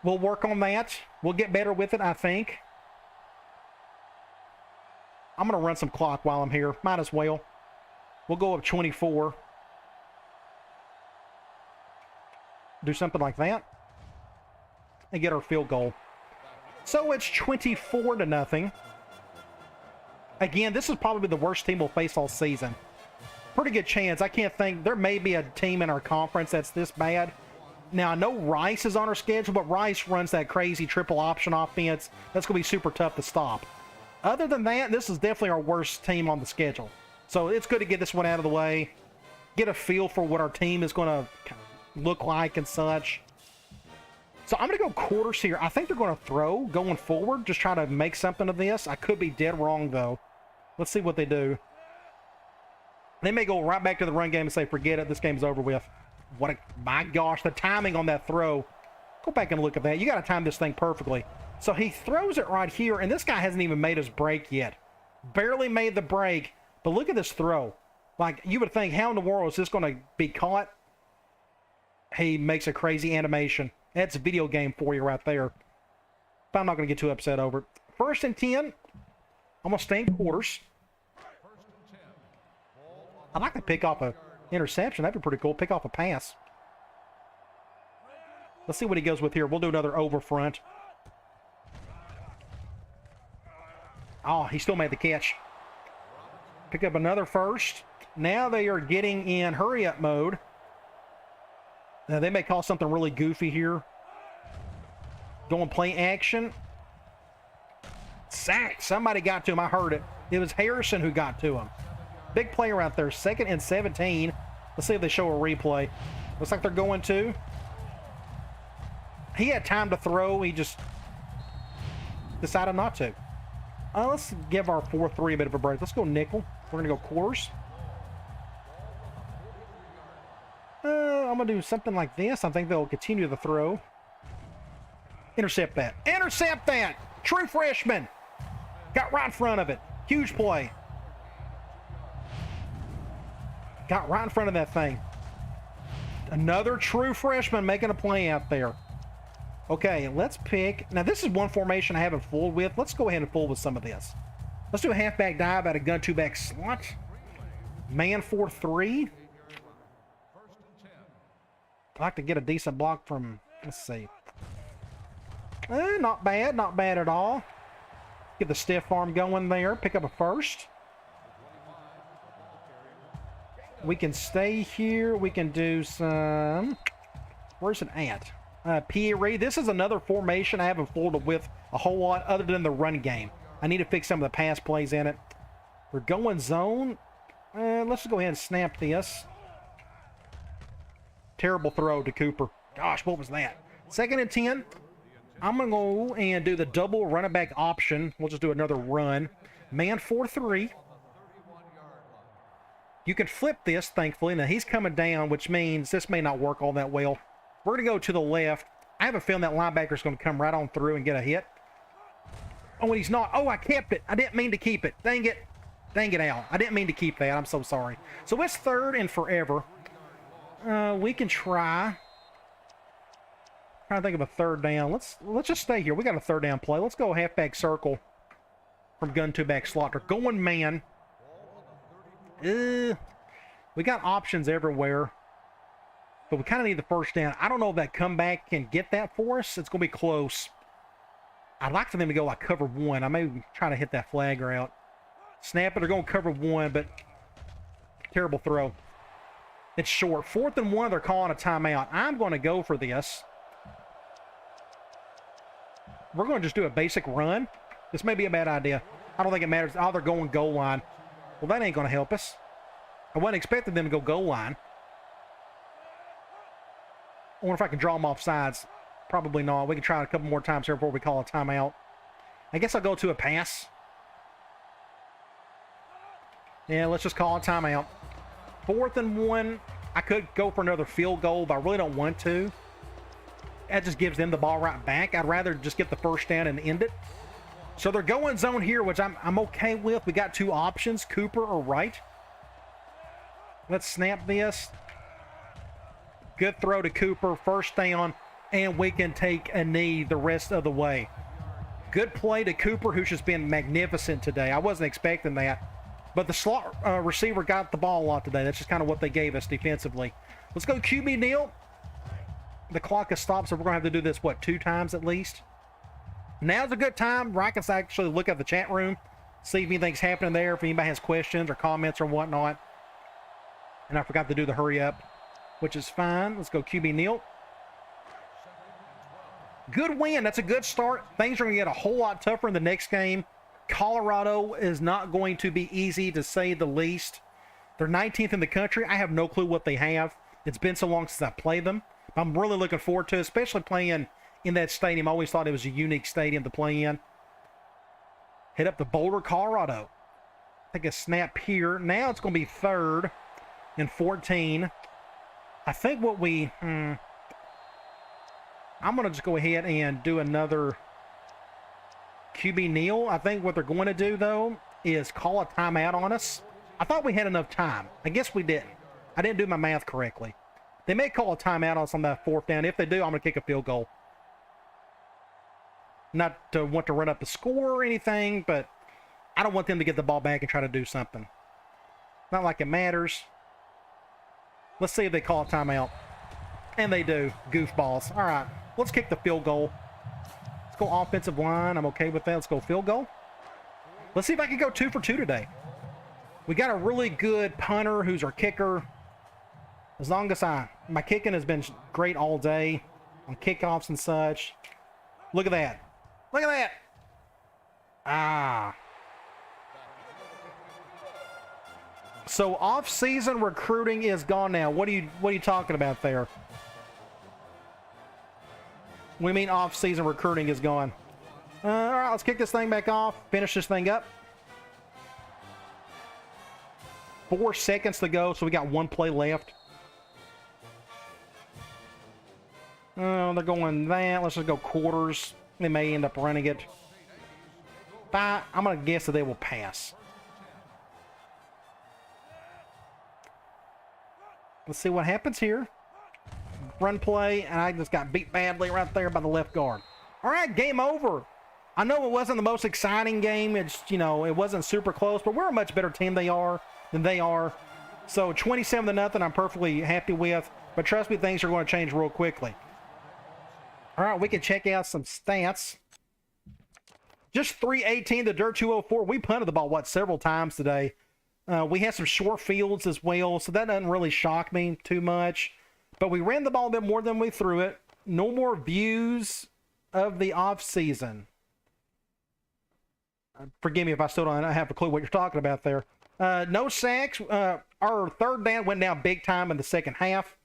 We'll work on that. We'll get better with it, I think. I'm going to run some clock while I'm here. Might as well. We'll go up 24. Do something like that. And get our field goal. So it's 24-0. Again, this is probably the worst team we'll face all season. Pretty good chance. I can't think. There may be a team in our conference that's this bad. Now, I know Rice is on our schedule, but Rice runs that crazy triple option offense. That's going to be super tough to stop. Other than that, this is definitely our worst team on the schedule. So it's good to get this one out of the way. Get a feel for what our team is going to look like and such. So I'm going to go quarters here. I think they're going to throw going forward. Just try to make something of this. I could be dead wrong, though. Let's see what they do. They may go right back to the run game and say, forget it. This game's over with. My gosh, the timing on that throw. Go back and look at that. You got to time this thing perfectly. So he throws it right here, and this guy hasn't even made his break yet. Barely made the break, but look at this throw. Like, you would think, how in the world is this going to be caught? He makes a crazy animation. That's a video game for you right there. But I'm not going to get too upset over it. 1st and 10. I'm going to stay in quarters. I'd like to pick off a interception. That'd be pretty cool. Pick off a pass. Let's see what he goes with here. We'll do another over front. Oh, he still made the catch. Pick up another first. Now they are getting in hurry-up mode. Now they may call something really goofy here. Going play action. Sack. Somebody got to him. I heard it. It was Harrison who got to him. Big play right there. 2nd and 17. Let's see if they show a replay. Looks like they're going to. He had time to throw. He just decided not to. Let's give our 4-3 a bit of a break. Let's go nickel. We're going to go quarters. I'm going to do something like this. I think they'll continue the throw. Intercept that. Intercept that! True freshman! Got right in front of it. Huge play. Got right in front of that thing. Another true freshman making a play out there. Okay, let's pick. Now, this is one formation I haven't fooled with. Let's go ahead and fool with some of this. Let's do a halfback dive out of gun 2-back slot. Man 4-3. I'd like to get a decent block from, let's see. Not bad, not bad at all. Get the stiff arm going there. Pick up a first. We can stay here. We can do some... Where's it at? PRE. This is another formation I haven't fooled with a whole lot other than the run game. I need to fix some of the pass plays in it. We're going zone. Let's just go ahead and snap this. Terrible throw to Cooper. Gosh, what was that? 2nd and 10. I'm going to go and do the double running back option. We'll just do another run. Man 4-3. You can flip this, thankfully. Now, he's coming down, which means this may not work all that well. We're going to go to the left. I have a feeling that linebacker's going to come right on through and get a hit. Oh, and he's not. Oh, I kept it. I didn't mean to keep it. Dang it. Dang it out. I didn't mean to keep that. I'm so sorry. So it's 3rd and forever. We can try. Trying to think of a 3rd down. Let's just stay here. We got a 3rd down play. Let's go halfback circle from gun to back slot. They're going man. We got options everywhere, but we kind of need the 1st down. I don't know if that comeback can get that for us. It's going to be close. I'd like for them to go like cover 1. I may try to hit that flag route. Snap it. They're going cover 1, but terrible throw. It's short. 4th and 1. They're calling a timeout. I'm going to go for this. We're going to just do a basic run. This may be a bad idea. I don't think it matters. Oh, they're going goal line. Well, that ain't going to help us. I wasn't expecting them to go goal line. I wonder if I can draw them off sides. Probably not. We can try it a couple more times here before we call a timeout. I guess I'll go to a pass. Yeah, let's just call a timeout. 4th and 1. I could go for another field goal, but I really don't want to. That just gives them the ball right back. I'd rather just get the 1st down and end it. So they're going zone here, which I'm okay with. We got 2 options, Cooper or Wright. Let's snap this. Good throw to Cooper, 1st down, and we can take a knee the rest of the way. Good play to Cooper, who's just been magnificent today. I wasn't expecting that. But the slot receiver got the ball a lot today. That's just kind of what they gave us defensively. Let's go QB kneel. The clock has stopped, so we're going to have to do this, what, 2 times at least? Now's a good time where I can actually look at the chat room, see if anything's happening there, if anybody has questions or comments or whatnot. And I forgot to do the hurry up, which is fine. Let's go QB kneel. Good win. That's a good start. Things are going to get a whole lot tougher in the next game. Colorado is not going to be easy, to say the least. They're 19th in the country. I have no clue what they have. It's been so long since I played them. I'm really looking forward to it, especially playing in that stadium. I always thought it was a unique stadium to play in. Head up to Boulder, Colorado. Take a snap here. Now it's going to be 3rd and 14. I think what we... I'm going to just go ahead and do another QB kneel. I think what they're going to do, though, is call a timeout on us. I thought we had enough time. I guess we didn't. I didn't do my math correctly. They may call a timeout on us on that 4th down. If they do, I'm going to kick a field goal. Not to want to run up the score or anything, but I don't want them to get the ball back and try to do something. Not like it matters. Let's see if they call a timeout. And they do. Goofballs. All right. Let's kick the field goal. Let's go offensive line. I'm okay with that. Let's go field goal. Let's see if I can go 2 for 2 today. We got a really good punter who's our kicker. As long as my kicking has been great all day on kickoffs and such. Look at that. Look at that. Ah. So off-season recruiting is gone now. What are you talking about there? We mean off-season recruiting is gone. All right, let's kick this thing back off. Finish this thing up. 4 seconds to go, so we got 1 play left. Oh, they're going that. Let's just go quarters. They may end up running it. I'm going to guess that they will pass. Let's see what happens here. Run play, and I just got beat badly right there by the left guard. All right, game over. I know it wasn't the most exciting game. It's, it wasn't super close, but we're a much better team than they are. So 27-0, I'm perfectly happy with. But trust me, things are going to change real quickly. All right, we can check out some stats. Just 318 to Dirt 204. We punted the ball, several times today. We had some short fields as well, so that doesn't really shock me too much. But we ran the ball a bit more than we threw it. No more views of the offseason. Forgive me if I still don't have a clue what you're talking about there. No sacks. Our third down went down big time in the second half.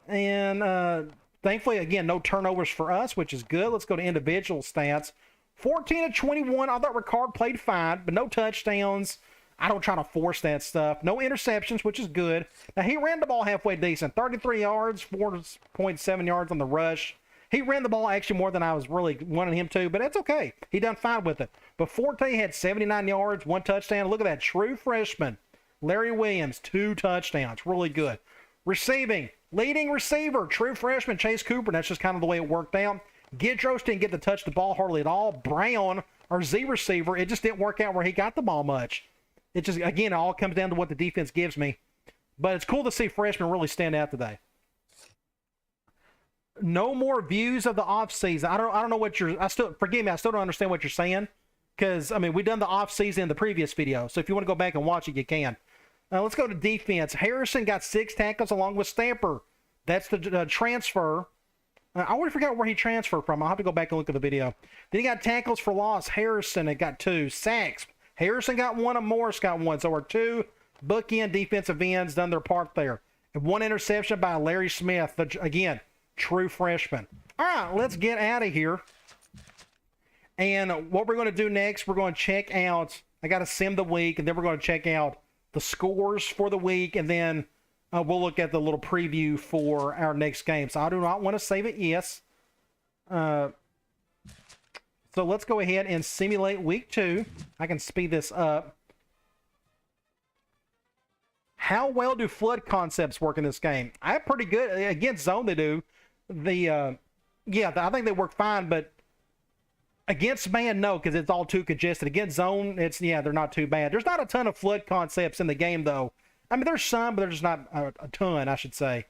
And thankfully, again, no turnovers for us, which is good. Let's go to individual stats. 14 of 21. I thought Ricard played fine, but no touchdowns. I don't try to force that stuff. No interceptions, which is good. Now, he ran the ball halfway decent. 33 yards, 4.7 yards on the rush. He ran the ball actually more than I was really wanting him to, but that's okay. He done fine with it. But Forte had 79 yards, 1 touchdown. Look at that true freshman. Larry Williams, 2 touchdowns. Really good. Receiving, leading receiver, true freshman Chase Cooper. That's just kind of the way it worked out. Gidros didn't get to touch the ball hardly at all. Brown, our Z receiver, it just didn't work out where he got the ball much. It just, again, it all comes down to what the defense gives me. But it's cool to see freshmen really stand out today. No more views of the offseason. I don't know what you're, forgive me, I still don't understand what you're saying. Because, I mean, we done the offseason in the previous video. So if you want to go back and watch it, you can. Let's go to defense. Harrison got 6 tackles along with Stamper. That's the transfer. I already forgot where he transferred from. I'll have to go back and look at the video. Then he got tackles for loss. Harrison had got 2. Sacks. Harrison got 1 and Morris got 1. So our 2 bookend defensive ends done their part there. And 1 interception by Larry Smith. Again, true freshman. All right, let's get out of here. And what we're going to do next, we're going to check out, I got to sim the week, and then we're going to check out the scores for the week, and then we'll look at the little preview for our next game. So I do not want to save it, yes. So let's go ahead and simulate week 2. I can speed this up. How well do flood concepts work in this game? I have pretty good. Against zone, they do. Yeah, I think they work fine, but against man, no, because it's all too congested. Against zone, they're not too bad. There's not a ton of flood concepts in the game, though. I mean, there's some, but there's not a ton, I should say.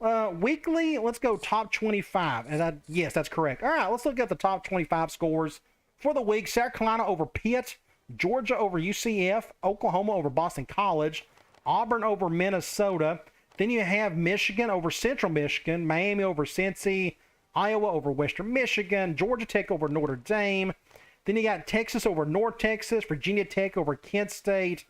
Weekly, let's go top 25. And yes, that's correct. All right, let's look at the top 25 scores for the week. South Carolina over Pitt, Georgia over UCF, Oklahoma over Boston College, Auburn over Minnesota. Then you have Michigan over Central Michigan, Miami over Cincy, Iowa over Western Michigan, Georgia Tech over Notre Dame. Then you got Texas over North Texas, Virginia Tech over Kent State.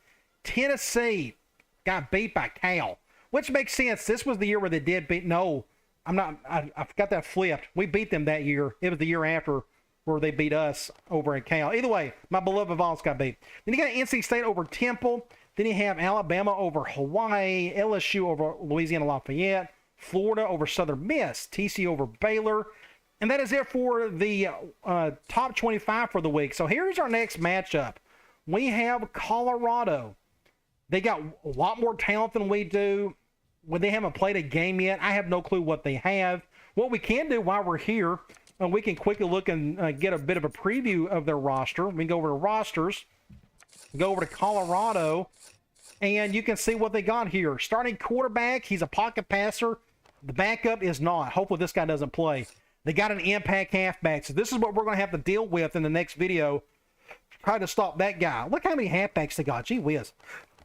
Tennessee got beat by Cal, which makes sense. This was the year where they did beat. No, I got that flipped. We beat them that year. It was the year after where they beat us over at Cal. Either way, my beloved Vols got beat. Then you got NC State over Temple. Then you have Alabama over Hawaii, LSU over Louisiana Lafayette, Florida over Southern Miss, TCU over Baylor. And that is it for the top 25 for the week. So here's our next matchup. We have Colorado. They got a lot more talent than we do. When they haven't played a game yet, I have no clue what they have. What we can do while we're here, we can quickly look and get a bit of a preview of their roster. We can go over to rosters, go over to Colorado, and you can see what they got here. Starting quarterback, he's a pocket passer. The backup is not. Hopefully this guy doesn't play. They got an impact halfback. So this is what we're going to have to deal with in the next video. Try to stop that guy. Look how many halfbacks they got. Gee whiz.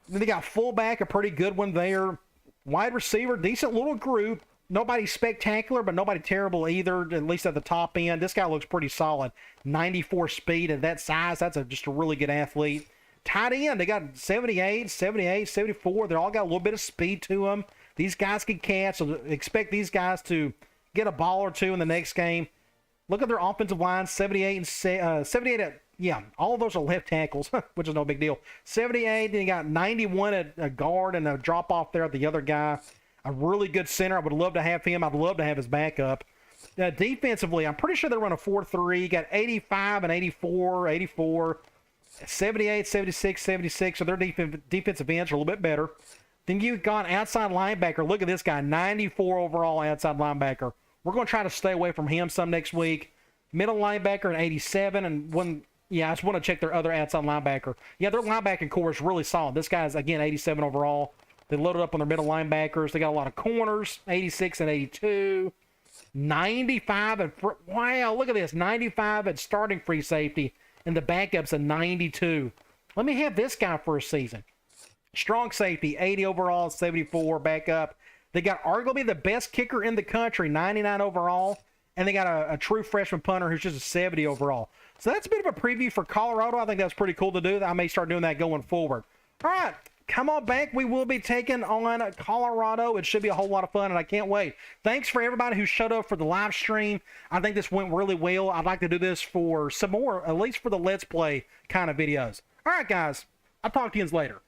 Then they got fullback, a pretty good one there. Wide receiver, decent little group. Nobody spectacular, but nobody terrible either, at least at the top end. This guy looks pretty solid. 94 speed at that size. That's just a really good athlete. Tight end, they got 78, 74. They all got a little bit of speed to them. These guys can catch, so expect these guys to get a ball or two in the next game. Look at their offensive line, 78 and 78 at, yeah, all of those are left tackles, which is no big deal. 78, then you got 91 at a guard and a drop off there at the other guy. A really good center. I would love to have him. I'd love to have his backup. Defensively, I'm pretty sure they run a 4-3. Got 85 and 84, 78, 76, 76. So their defensive ends are a little bit better. Then you got outside linebacker. Look at this guy, 94 overall outside linebacker. We're going to try to stay away from him some next week. Middle linebacker at 87. And one, yeah, I just want to check their other outside linebacker. Yeah, their linebacking core is really solid. This guy's, again, 87 overall. They loaded up on their middle linebackers. They got a lot of corners, 86 and 82. 95 and wow, look at this. 95 at starting free safety, and the backup's a 92. Let me have this guy for a season. Strong safety, 80 overall, 74 backup. They got arguably the best kicker in the country, 99 overall, and they got a true freshman punter who's just a 70 overall. So that's a bit of a preview for Colorado. I think that's pretty cool to do. I may start doing that going forward. All right, come on back. We will be taking on Colorado. It should be a whole lot of fun, and I can't wait. Thanks for everybody who showed up for the live stream. I think this went really well. I'd like to do this for some more, at least for the Let's Play kind of videos. All right, guys. I'll talk to you later.